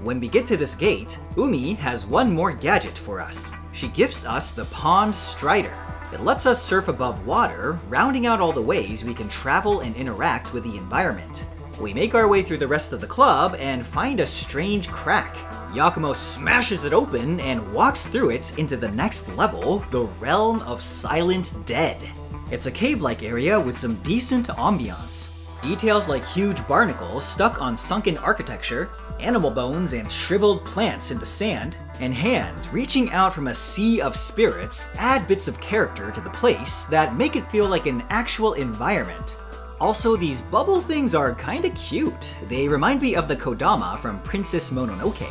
S2: When we get to this gate, Umi has one more gadget for us. She gifts us the Pond Strider. It lets us surf above water, rounding out all the ways we can travel and interact with the environment. We make our way through the rest of the club and find a strange crack. Yakumo smashes it open and walks through it into the next level, the Realm of Silent Dead. It's a cave-like area with some decent ambiance. Details like huge barnacles stuck on sunken architecture, animal bones and shriveled plants in the sand, and hands reaching out from a sea of spirits add bits of character to the place that make it feel like an actual environment. Also, these bubble things are kinda cute. They remind me of the Kodama from Princess Mononoke.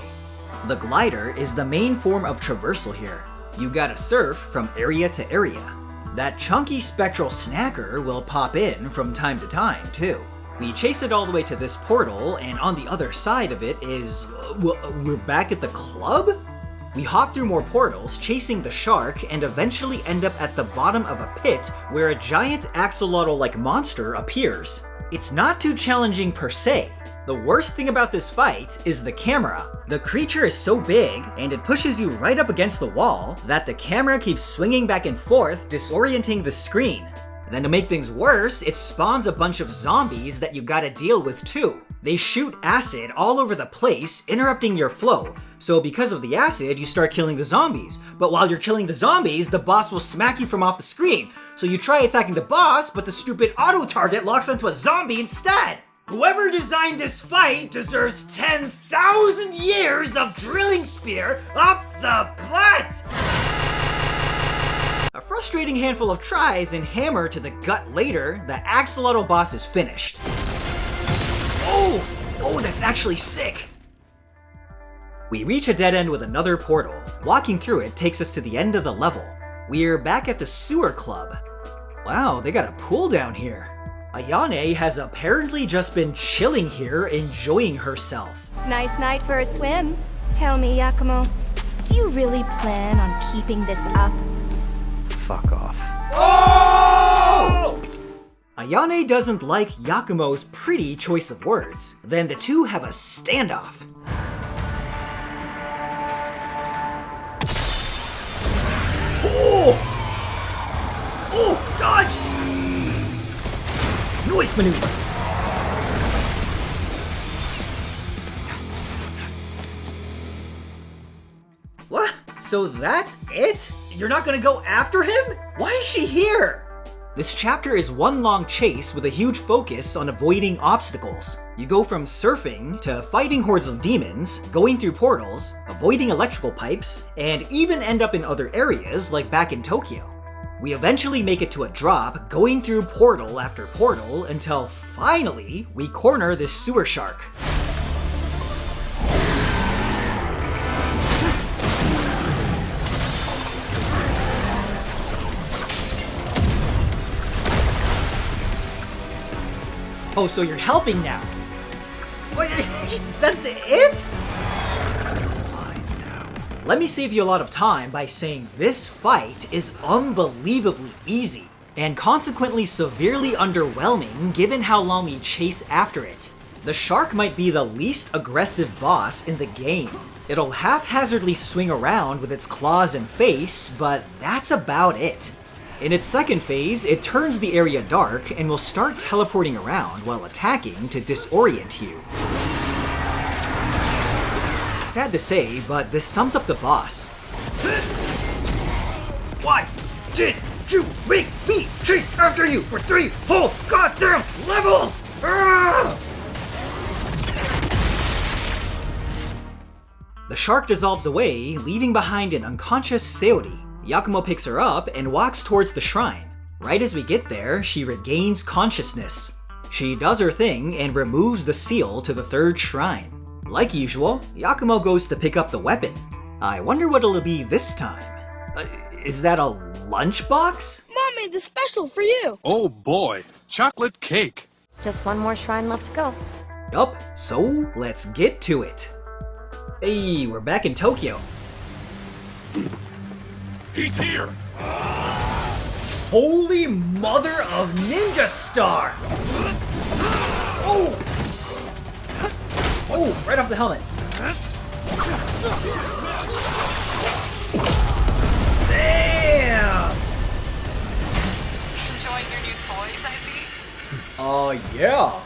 S2: The glider is the main form of traversal here. You gotta surf from area to area. That chunky spectral snacker will pop in from time to time, too. We chase it all the way to this portal, and on the other side of it is... we're back at the club? We hop through more portals, chasing the shark, and eventually end up at the bottom of a pit where a giant axolotl-like monster appears. It's not too challenging per se. The worst thing about this fight is the camera. The creature is so big, and it pushes you right up against the wall, that the camera keeps swinging back and forth, disorienting the screen. Then to make things worse, it spawns a bunch of zombies that you gotta deal with too. They shoot acid all over the place, interrupting your flow. So because of the acid, you start killing the zombies. But while you're killing the zombies, the boss will smack you from off the screen. So you try attacking the boss, but the stupid auto-target locks onto a zombie instead. Whoever designed this fight deserves 10,000 years of drilling spear up the butt! A frustrating handful of tries and hammer to the gut later, the axolotl boss is finished. Oh, that's actually sick! We reach a dead end with another portal. Walking through it takes us to the end of the level. We're back at the sewer club. Wow, they got a pool down here. Ayane has apparently just been chilling here, enjoying herself.
S11: Nice night for a swim. Tell me, Yakumo, do you really plan on keeping this up?
S9: Fuck off.
S2: Oh! Ayane doesn't like Yakumo's pretty choice of words. Then the two have a standoff. Oh, dodge! Noise maneuver. What? So that's it? You're not gonna go after him? Why is she here? This chapter is one long chase with a huge focus on avoiding obstacles. You go from surfing to fighting hordes of demons, going through portals, avoiding electrical pipes, and even end up in other areas like back in Tokyo. We eventually make it to a drop, going through portal after portal until finally we corner this sewer shark. Oh, so you're helping now? What? That's it? Let me save you a lot of time by saying this fight is unbelievably easy, and consequently severely underwhelming given how long we chase after it. The shark might be the least aggressive boss in the game. It'll haphazardly swing around with its claws and face, but that's about it. In its second phase, it turns the area dark and will start teleporting around while attacking to disorient you. Sad to say, but this sums up the boss. Why did you make me chase after you for 3 whole goddamn levels? The shark dissolves away, leaving behind an unconscious Saori. Yakumo picks her up and walks towards the shrine. Right as we get there, she regains consciousness. She does her thing and removes the seal to the 3rd shrine. Like usual, Yakumo goes to pick up the weapon. I wonder what it'll be this time. Is that a lunchbox?
S11: Mom made this special for you.
S7: Oh boy, chocolate cake.
S5: Just one more shrine left to go.
S2: Yup, so let's get to it. Hey, we're back in Tokyo.
S7: He's here!
S2: Holy mother of Ninja Star! Oh! Oh, right off the helmet. Damn!
S3: Enjoying your new toys, I see?
S2: Oh, yeah.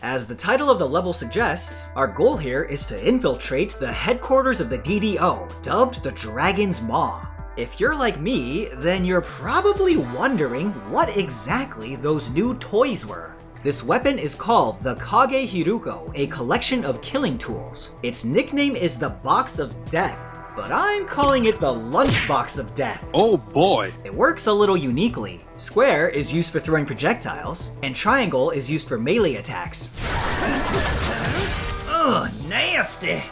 S2: As the title of the level suggests, our goal here is to infiltrate the headquarters of the DDO, dubbed the Dragon's Maw. If you're like me, then you're probably wondering what exactly those new toys were. This weapon is called the Kage Hiruko, a collection of killing tools. Its nickname is the Box of Death, but I'm calling it the Lunchbox of Death.
S7: Oh boy.
S2: It works a little uniquely. Square is used for throwing projectiles, and triangle is used for melee attacks. Ugh, nasty!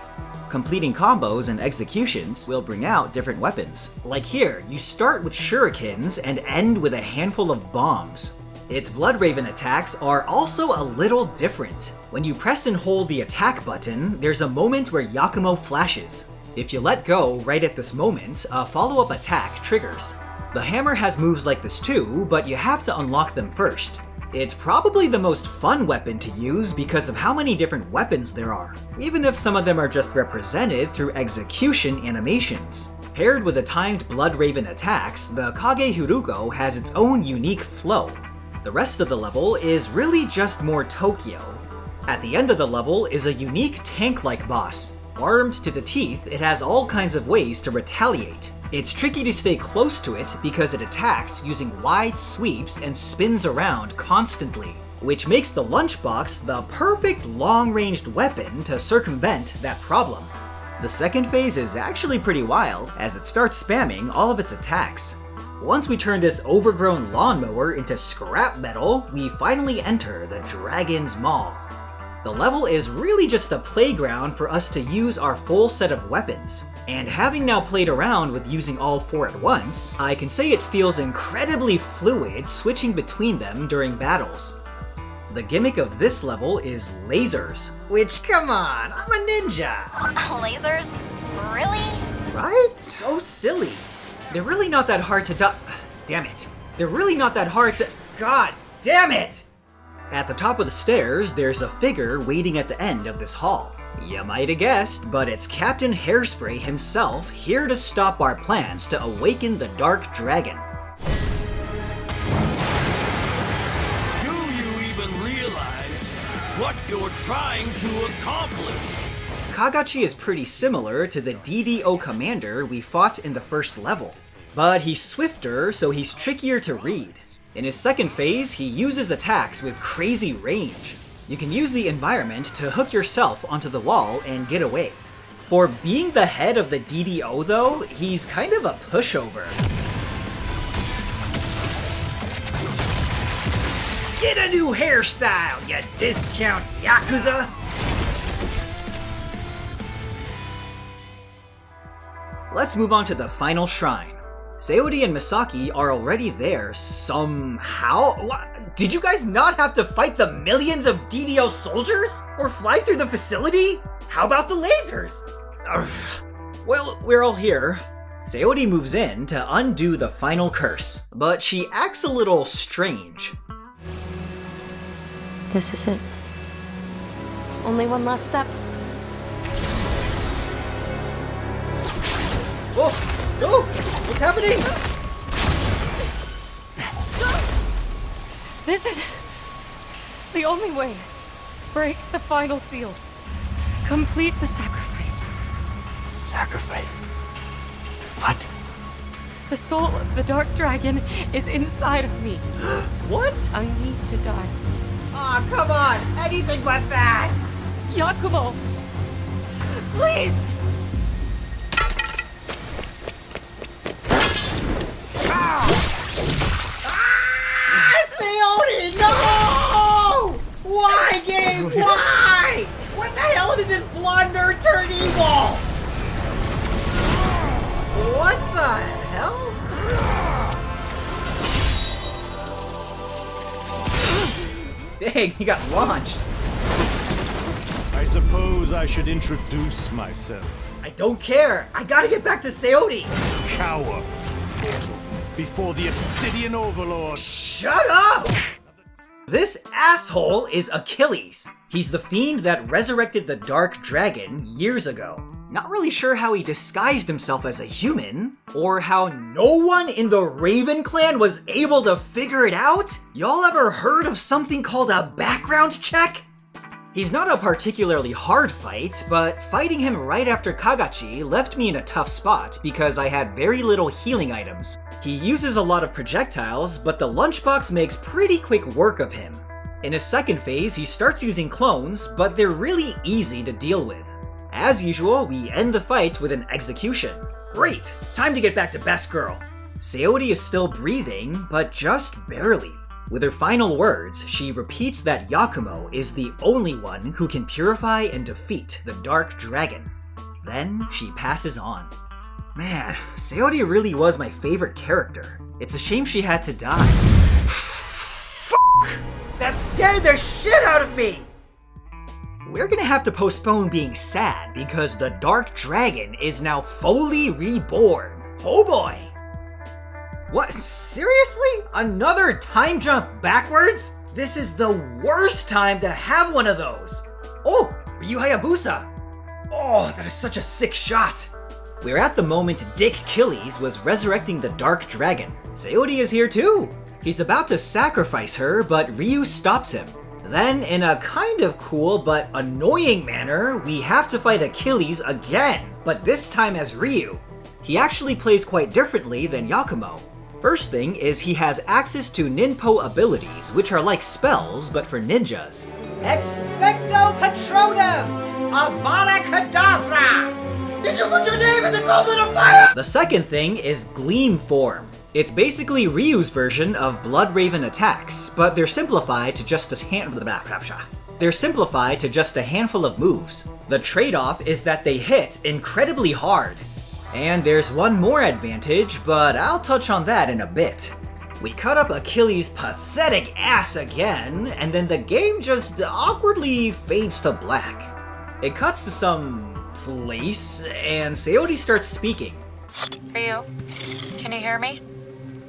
S2: Completing combos and executions will bring out different weapons. Like here, you start with shurikens and end with a handful of bombs. Its Blood Raven attacks are also a little different. When you press and hold the attack button, there's a moment where Yakumo flashes. If you let go right at this moment, a follow-up attack triggers. The hammer has moves like this too, but you have to unlock them first. It's probably the most fun weapon to use because of how many different weapons there are, even if some of them are just represented through execution animations. Paired with the timed Blood Raven attacks, the Kage Hiruko has its own unique flow. The rest of the level is really just more Tokyo. At the end of the level is a unique tank-like boss. Armed to the teeth, it has all kinds of ways to retaliate. It's tricky to stay close to it because it attacks using wide sweeps and spins around constantly, which makes the lunchbox the perfect long-ranged weapon to circumvent that problem. The second phase is actually pretty wild, as it starts spamming all of its attacks. Once we turn this overgrown lawnmower into scrap metal, we finally enter the Dragon's Maw. The level is really just a playground for us to use our full set of weapons. And having now played around with using all 4 at once, I can say it feels incredibly fluid switching between them during battles. The gimmick of this level is lasers, which, come on, I'm a ninja!
S1: Lasers? Really?
S2: Right? So silly. They're really not that hard to damn it. They're really not that hard to— God damn it! At the top of the stairs, there's a figure waiting at the end of this hall. You might have guessed, but it's Captain Hairspray himself, here to stop our plans to awaken the Dark Dragon.
S12: Do you even realize what you're trying to accomplish?
S2: Kagachi is pretty similar to the DDO commander we fought in the first level, but he's swifter, so he's trickier to read. In his second phase, he uses attacks with crazy range. You can use the environment to hook yourself onto the wall and get away. For being the head of the DDO though, he's kind of a pushover. Get a new hairstyle, you discount Yakuza! Let's move on to the final shrine. Saori and Misaki are already there somehow? What? Did you guys not have to fight the millions of DDO soldiers? Or fly through the facility? How about the lasers? Well, we're all here. Saori moves in to undo the final curse, but she acts a little strange.
S5: This is it. Only one last step.
S2: Oh! No! What's happening?
S5: This is the only way. Break the final seal. Complete the sacrifice.
S9: Sacrifice? What?
S5: The soul of the Dark Dragon is inside of me.
S2: What?
S5: I need to die.
S2: Aw, come on! Anything but that!
S5: Yakumo! Please!
S2: Saori, no! Why, game? Why? What the hell did this blonde nerd turn evil? What the hell? Dang, he got launched.
S13: I suppose I should introduce myself.
S2: I don't care. I gotta get back to Saori.
S13: Cower. Mortal. Before the Obsidian Overlord.
S2: Shut up! This asshole is Achilles. He's the fiend that resurrected the Dark Dragon years ago. Not really sure how he disguised himself as a human, or how no one in the Raven clan was able to figure it out? Y'all ever heard of something called a background check? He's not a particularly hard fight, but fighting him right after Kagachi left me in a tough spot because I had very little healing items. He uses a lot of projectiles, but the lunchbox makes pretty quick work of him. In his second phase, he starts using clones, but they're really easy to deal with. As usual, we end the fight with an execution. Great! Time to get back to Best Girl. Saori is still breathing, but just barely. With her final words, she repeats that Yakumo is the only one who can purify and defeat the Dark Dragon. Then she passes on. Man, Saori really was my favorite character. It's a shame she had to die. Fuck! That scared the shit out of me! We're gonna have to postpone being sad because the Dark Dragon is now fully reborn. Oh boy! What, seriously? Another time jump backwards? This is the worst time to have one of those. Oh, Ryu Hayabusa. Oh, that is such a sick shot. We're at the moment Dick Achilles was resurrecting the Dark Dragon. Saori is here too. He's about to sacrifice her, but Ryu stops him. Then, in a kind of cool but annoying manner, we have to fight Achilles again, but this time as Ryu. He actually plays quite differently than Yakumo. First thing is he has access to ninpo abilities, which are like spells, but for ninjas. Expecto Patronum! Avada Kedavra! Did you put your name in the Goblet of Fire? The second thing is Gleam Form. It's basically Ryu's version of Blood Raven attacks, but they're simplified to just a handful of moves. The trade-off is that they hit incredibly hard. And there's one more advantage, but I'll touch on that in a bit. We cut up Achilles' pathetic ass again, and then the game just awkwardly fades to black. It cuts to some place, and Saori starts speaking.
S3: Ryu, can you hear me?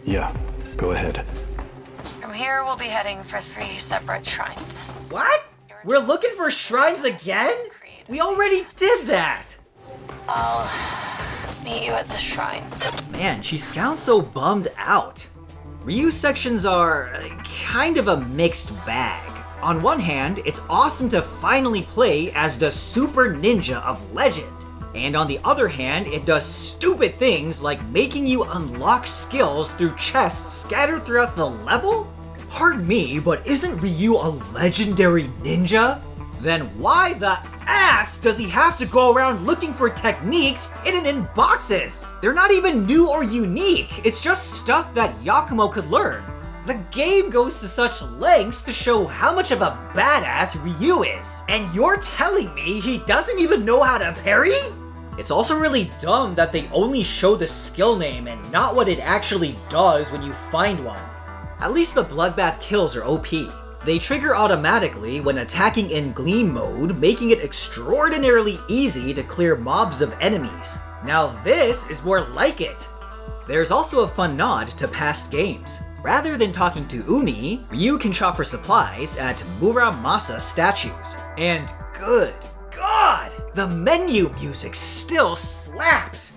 S9: Yeah, go ahead.
S3: From here, we'll be heading for 3 separate shrines.
S2: What? We're looking for shrines again? We already did that!
S3: I'll meet you at the shrine.
S2: Man, she sounds so bummed out. Ryu's sections are kind of a mixed bag. On one hand, it's awesome to finally play as the super ninja of legend. And on the other hand, it does stupid things like making you unlock skills through chests scattered throughout the level? Pardon me, but isn't Ryu a legendary ninja? Then why the ass does he have to go around looking for techniques hidden in boxes? They're not even new or unique, it's just stuff that Yakumo could learn. The game goes to such lengths to show how much of a badass Ryu is. And you're telling me he doesn't even know how to parry? It's also really dumb that they only show the skill name and not what it actually does when you find one. At least the bloodbath kills are OP. They trigger automatically when attacking in Gleam mode, making it extraordinarily easy to clear mobs of enemies. Now this is more like it. There's also a fun nod to past games. Rather than talking to Umi, Ryu can shop for supplies at Muramasa statues. And good God, the menu music still slaps!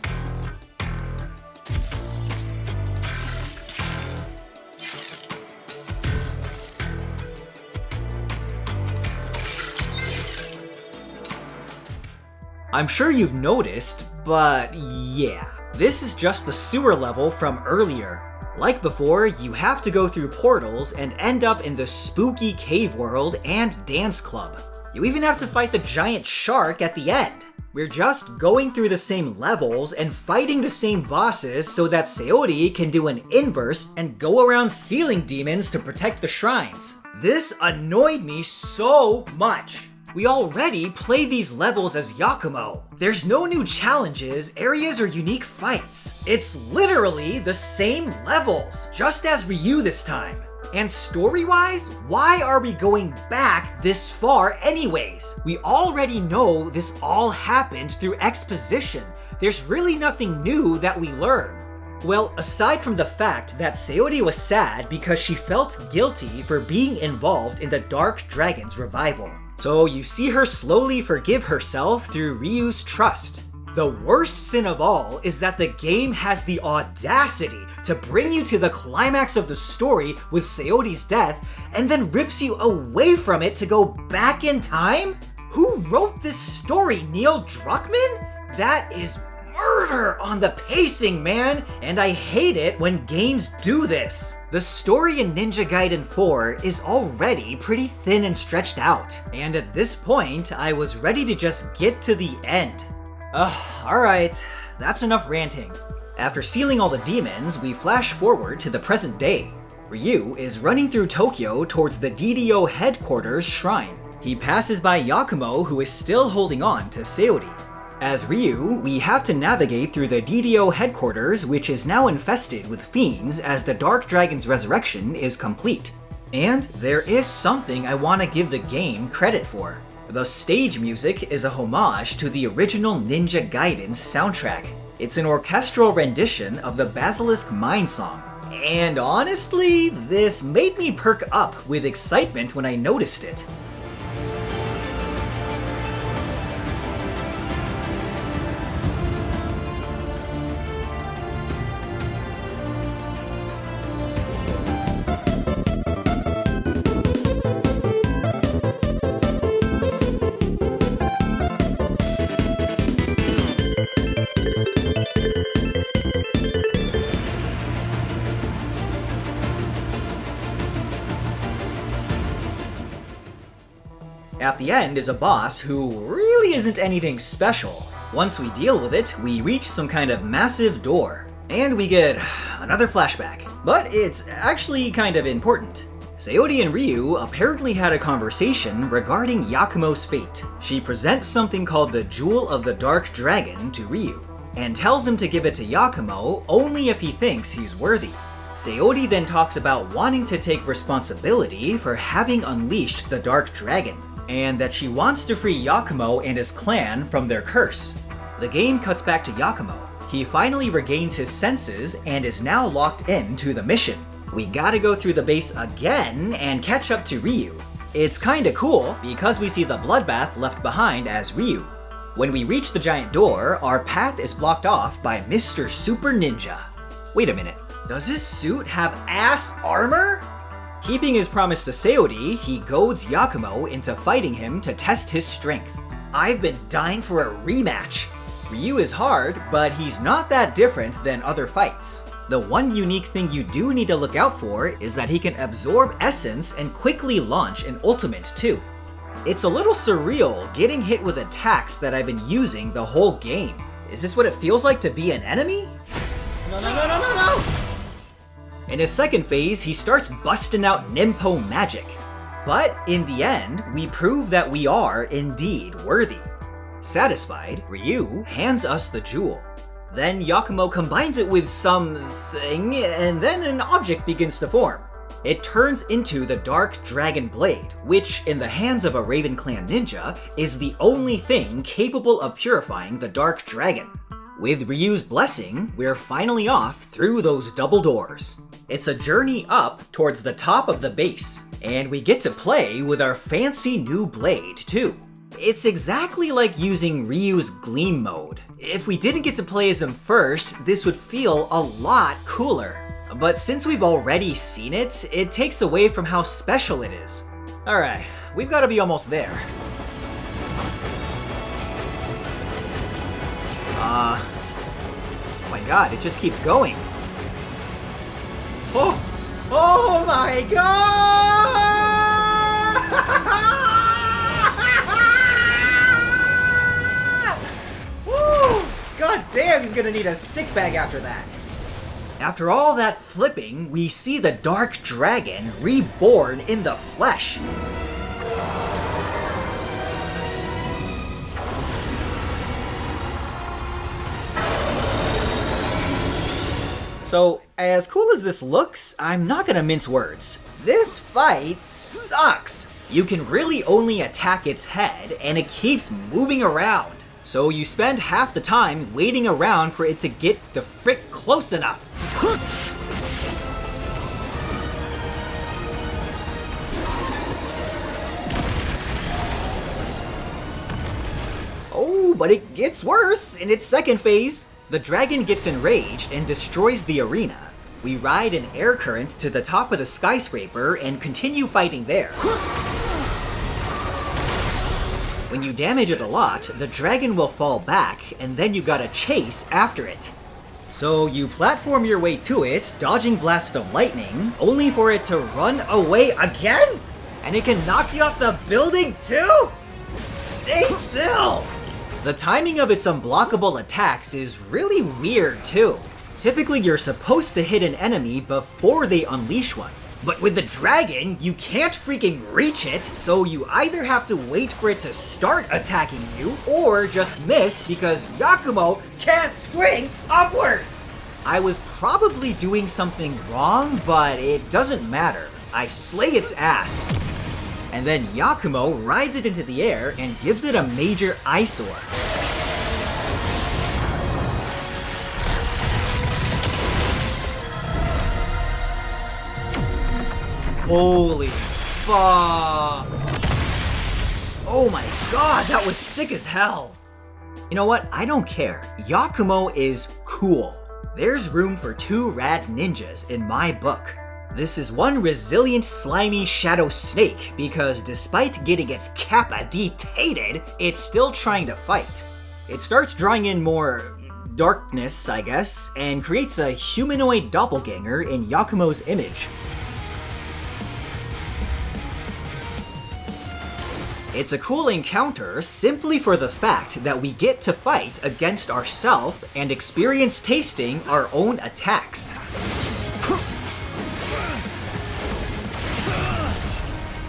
S2: I'm sure you've noticed, but yeah. This is just the sewer level from earlier. Like before, you have to go through portals and end up in the spooky cave world and dance club. You even have to fight the giant shark at the end. We're just going through the same levels and fighting the same bosses so that Saori can do an inverse and go around ceiling demons to protect the shrines. This annoyed me so much. We already play these levels as Yakumo. There's no new challenges, areas, or unique fights. It's literally the same levels, just as Ryu this time. And story-wise, why are we going back this far anyways? We already know this all happened through exposition. There's really nothing new that we learn. Well, aside from the fact that Saori was sad because she felt guilty for being involved in the Dark Dragon's revival. So you see her slowly forgive herself through Ryu's trust. The worst sin of all is that the game has the audacity to bring you to the climax of the story with Saori's death and then rips you away from it to go back in time? Who wrote this story, Neil Druckmann? That is murder on the pacing, man, and I hate it when games do this. The story in Ninja Gaiden 4 is already pretty thin and stretched out, and at this point, I was ready to just get to the end. Alright, that's enough ranting. After sealing all the demons, we flash forward to the present day. Ryu is running through Tokyo towards the DDO Headquarters shrine. He passes by Yakumo, who is still holding on to Saori. As Ryu, we have to navigate through the DDO Headquarters, which is now infested with fiends as the Dark Dragon's resurrection is complete. And there is something I want to give the game credit for. The stage music is a homage to the original Ninja Gaiden's soundtrack. It's an orchestral rendition of the Basilisk Mine song. And honestly, this made me perk up with excitement when I noticed it. At the end is a boss who really isn't anything special. Once we deal with it, we reach some kind of massive door. And we get another flashback. But it's actually kind of important. Saori and Ryu apparently had a conversation regarding Yakumo's fate. She presents something called the Jewel of the Dark Dragon to Ryu, and tells him to give it to Yakumo only if he thinks he's worthy. Saori then talks about wanting to take responsibility for having unleashed the Dark Dragon, and that she wants to free Yakumo and his clan from their curse. The game cuts back to Yakumo. He finally regains his senses and is now locked into the mission. We gotta go through the base again and catch up to Ryu. It's kinda cool because we see the bloodbath left behind as Ryu. When we reach the giant door, our path is blocked off by Mr. Super Ninja. Wait a minute, does his suit have ass armor? Keeping his promise to Saori, he goads Yakumo into fighting him to test his strength. I've been dying for a rematch. Ryu is hard, but he's not that different than other fights. The one unique thing you do need to look out for is that he can absorb essence and quickly launch an ultimate too. It's a little surreal getting hit with attacks that I've been using the whole game. Is this what it feels like to be an enemy? No. In his second phase, he starts busting out Ninpo magic. But in the end, we prove that we are indeed worthy. Satisfied, Ryu hands us the jewel. Then Yakumo combines it with something, and then an object begins to form. It turns into the Dark Dragon Blade, which, in the hands of a Raven Clan ninja, is the only thing capable of purifying the Dark Dragon. With Ryu's blessing, we're finally off through those double doors. It's a journey up towards the top of the base, and we get to play with our fancy new blade too. It's exactly like using Ryu's Gleam mode. If we didn't get to play as him first, this would feel a lot cooler. But since we've already seen it, it takes away from how special it is. Alright, we've got to be almost there. Oh my god, it just keeps going. Oh my god! Woo! God damn, he's gonna need a sick bag after that. After all that flipping, we see the Dark Dragon reborn in the flesh. So, as cool as this looks, I'm not gonna mince words. This fight sucks! You can really only attack its head, and it keeps moving around. So you spend half the time waiting around for it to get the frick close enough. Oh, but it gets worse in its second phase. The dragon gets enraged and destroys the arena. We ride an air current to the top of the skyscraper and continue fighting there. When you damage it a lot, the dragon will fall back, and then you gotta chase after it. So you platform your way to it, dodging blasts of lightning, only for it to run away again? And it can knock you off the building too? Stay still! The timing of its unblockable attacks is really weird too. Typically you're supposed to hit an enemy before they unleash one. But with the dragon, you can't freaking reach it, so you either have to wait for it to start attacking you, or just miss because Yakumo can't swing upwards! I was probably doing something wrong, but it doesn't matter. I slay its ass. And then Yakumo rides it into the air and gives it a major eyesore. Holy fuck! Oh my god, that was sick as hell! You know what? I don't care. Yakumo is cool. There's room for 2 rad ninjas in my book. This is one resilient, slimy shadow snake because despite getting its kappa detated, it's still trying to fight. It starts drawing in more darkness, I guess, and creates a humanoid doppelganger in Yakumo's image. It's a cool encounter simply for the fact that we get to fight against ourselves and experience tasting our own attacks.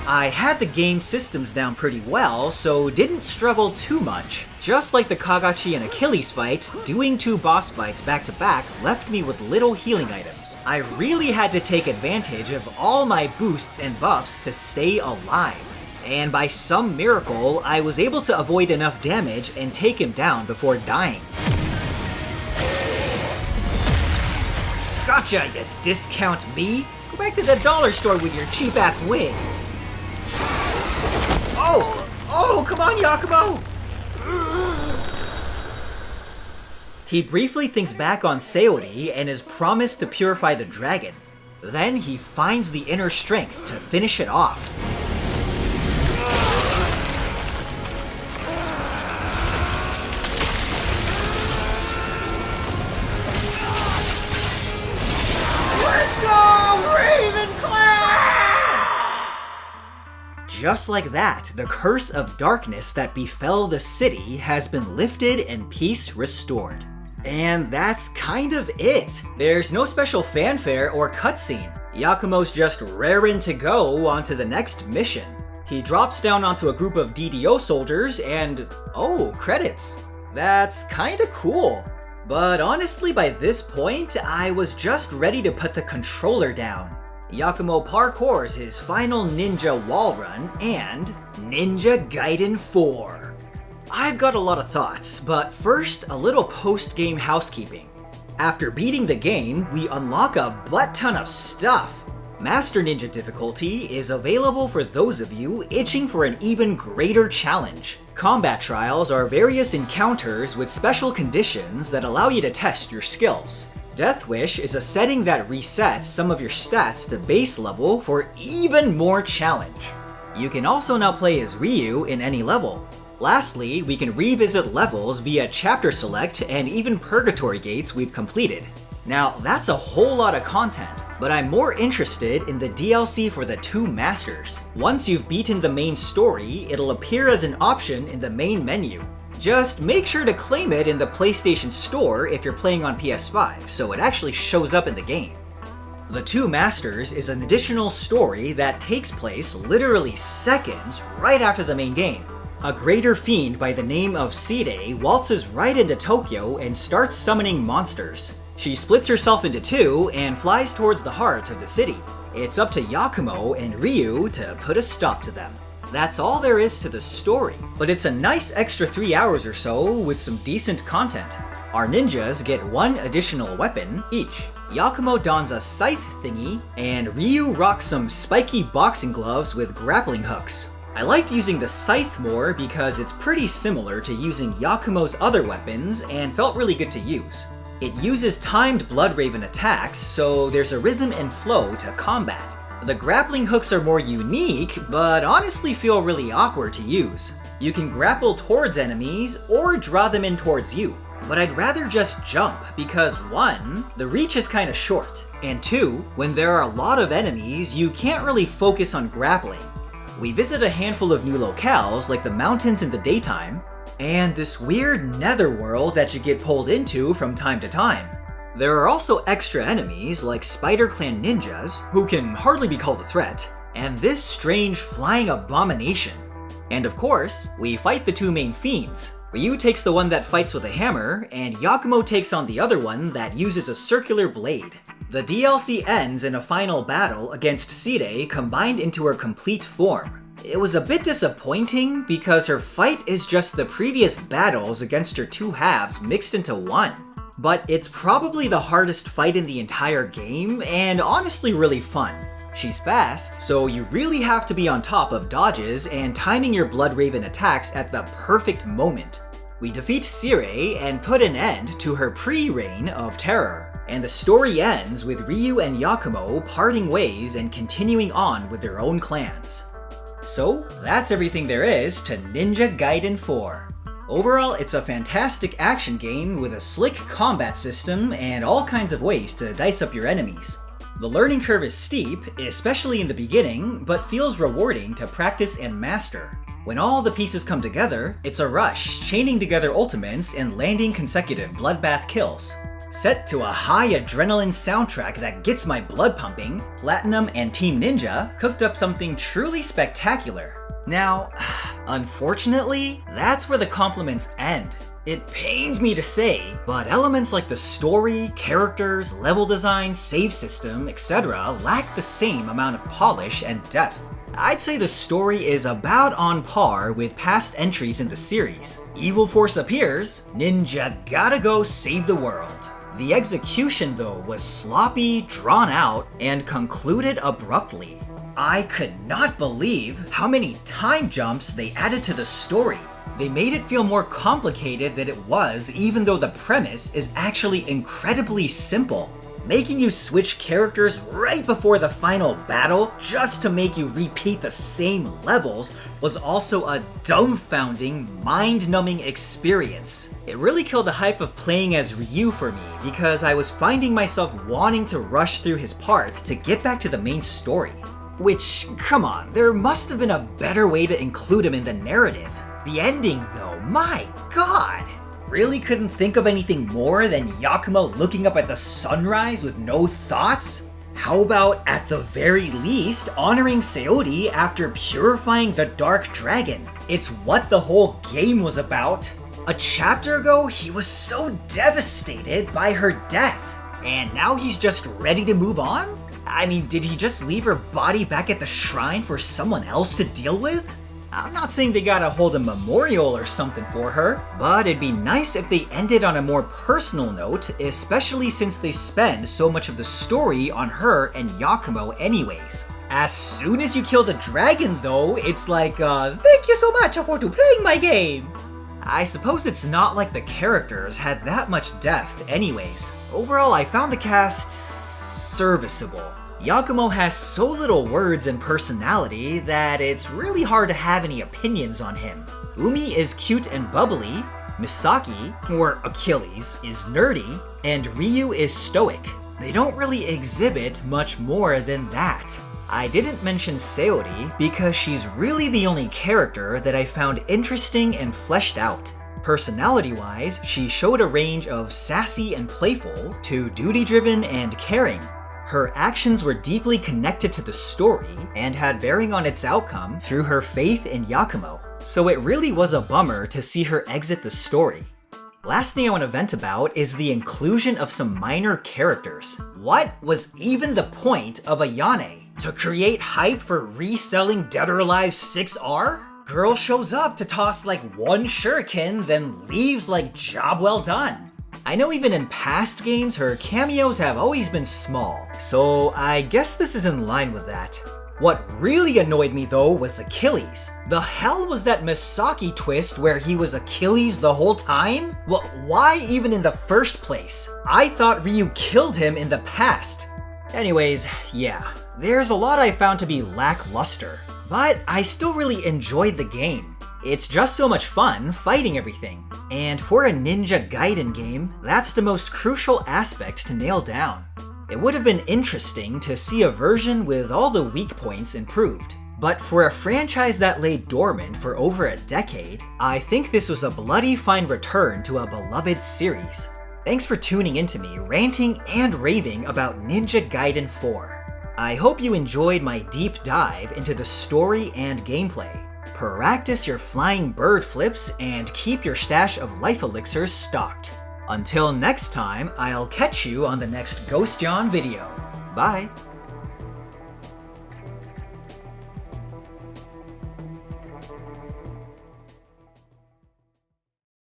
S2: I had the game systems down pretty well, so didn't struggle too much. Just like the Kagachi and Achilles fight, doing 2 boss fights back to back left me with little healing items. I really had to take advantage of all my boosts and buffs to stay alive. And by some miracle, I was able to avoid enough damage and take him down before dying. Gotcha, you discount me! Go back to the dollar store with your cheap-ass wig! Oh, come on, Yakumo! He briefly thinks back on Saori and his promise to purify the dragon. Then he finds the inner strength to finish it off. just like that, the curse of darkness that befell the city has been lifted and peace restored. And that's kind of it. There's no special fanfare or cutscene. Yakumo's just raring to go onto the next mission. He drops down onto a group of DDO soldiers and, oh, credits. That's kinda cool. But honestly, by this point, I was just ready to put the controller down. Yakumo parkours his final ninja wall run and Ninja Gaiden 4. I've got a lot of thoughts, but first, a little post-game housekeeping. After beating the game, we unlock a butt ton of stuff. Master Ninja difficulty is available for those of you itching for an even greater challenge. Combat trials are various encounters with special conditions that allow you to test your skills. Death Wish is a setting that resets some of your stats to base level for even more challenge. You can also now play as Ryu in any level. Lastly, we can revisit levels via chapter select and even purgatory gates we've completed. Now, that's a whole lot of content, but I'm more interested in the DLC for the two masters. Once you've beaten the main story, it'll appear as an option in the main menu. Just make sure to claim it in the PlayStation Store if you're playing on PS5, so it actually shows up in the game. The Two Masters is an additional story that takes place literally seconds right after the main game. A greater fiend by the name of ᵇᵃ waltzes right into Tokyo and starts summoning monsters. She splits herself into two and flies towards the heart of the city. It's up to Yakumo and Ryu to put a stop to them. That's all there is to the story, but it's a nice extra 3 hours or so with some decent content. Our ninjas get one additional weapon each. Yakumo dons a scythe thingy, and Ryu rocks some spiky boxing gloves with grappling hooks. I liked using the scythe more because it's pretty similar to using Yakumo's other weapons and felt really good to use. It uses timed Bloodraven attacks, so there's a rhythm and flow to combat. The grappling hooks are more unique, but honestly feel really awkward to use. You can grapple towards enemies or draw them in towards you, but I'd rather just jump because 1, the reach is kinda short, and 2, when there are a lot of enemies, you can't really focus on grappling. We visit a handful of new locales like the mountains in the daytime, and this weird netherworld that you get pulled into from time to time. There are also extra enemies like Spider Clan ninjas, who can hardly be called a threat, and this strange flying abomination. And of course, we fight the two main fiends. Ryu takes the one that fights with a hammer, and Yakumo takes on the other one that uses a circular blade. The DLC ends in a final battle against ᵇᵃ combined into her complete form. It was a bit disappointing because her fight is just the previous battles against her two halves mixed into one. But it's probably the hardest fight in the entire game, and honestly really fun. She's fast, so you really have to be on top of dodges and timing your Bloodraven attacks at the perfect moment. We defeat ᵇᵃ and put an end to her pre-reign of terror, and the story ends with Ryu and Yakumo parting ways and continuing on with their own clans. So, that's everything there is to Ninja Gaiden 4. Overall, it's a fantastic action game with a slick combat system and all kinds of ways to dice up your enemies. The learning curve is steep, especially in the beginning, but feels rewarding to practice and master. When all the pieces come together, it's a rush, chaining together ultimates and landing consecutive bloodbath kills. Set to a high adrenaline soundtrack that gets my blood pumping, Platinum and Team Ninja cooked up something truly spectacular. Now, unfortunately, that's where the compliments end. It pains me to say, but elements like the story, characters, level design, save system, etc. lack the same amount of polish and depth. I'd say the story is about on par with past entries in the series. Evil Force appears, ninja gotta go save the world. The execution, though, was sloppy, drawn out, and concluded abruptly. I could not believe how many time jumps they added to the story. They made it feel more complicated than it was, even though the premise is actually incredibly simple. Making you switch characters right before the final battle just to make you repeat the same levels was also a dumbfounding, mind-numbing experience. It really killed the hype of playing as Ryu for me because I was finding myself wanting to rush through his parts to get back to the main story. Which, come on, there must have been a better way to include him in the narrative. The ending, though, my god! Really couldn't think of anything more than Yakumo looking up at the sunrise with no thoughts? How about, at the very least, honoring Saori after purifying the Dark Dragon? It's what the whole game was about. A chapter ago, he was so devastated by her death, and now he's just ready to move on? I mean, did he just leave her body back at the shrine for someone else to deal with? I'm not saying they gotta hold a memorial or something for her, but it'd be nice if they ended on a more personal note, especially since they spend so much of the story on her and Yakumo anyways. As soon as you kill the dragon though, it's like, thank you so much for playing my game! I suppose it's not like the characters had that much depth anyways. Overall, I found the cast serviceable. Yakumo has so little words and personality that it's really hard to have any opinions on him. Umi is cute and bubbly, Misaki, or Achilles, is nerdy, and Ryu is stoic. They don't really exhibit much more than that. I didn't mention Saori because she's really the only character that I found interesting and fleshed out. Personality-wise, she showed a range of sassy and playful to duty-driven and caring. Her actions were deeply connected to the story and had bearing on its outcome through her faith in Yakumo, so it really was a bummer to see her exit the story. Last thing I want to vent about is the inclusion of some minor characters. What was even the point of a Yane? To create hype for reselling Dead or Alive 6R? Girl shows up to toss like one shuriken, then leaves like job well done. I know even in past games her cameos have always been small, so I guess this is in line with that. What really annoyed me though was Achilles. The hell was that Misaki twist where he was Achilles the whole time? Well, why even in the first place? I thought Ryu killed him in the past. Anyways, yeah, there's a lot I found to be lackluster, but I still really enjoyed the game. It's just so much fun fighting everything, and for a Ninja Gaiden game, that's the most crucial aspect to nail down. It would have been interesting to see a version with all the weak points improved, but for a franchise that lay dormant for over a decade, I think this was a bloody fine return to a beloved series. Thanks for tuning into me ranting and raving about Ninja Gaiden 4. I hope you enjoyed my deep dive into the story and gameplay. Practice your flying bird flips and keep your stash of life elixirs stocked. Until next time, I'll catch you on the next Ghost Yawn video. Bye!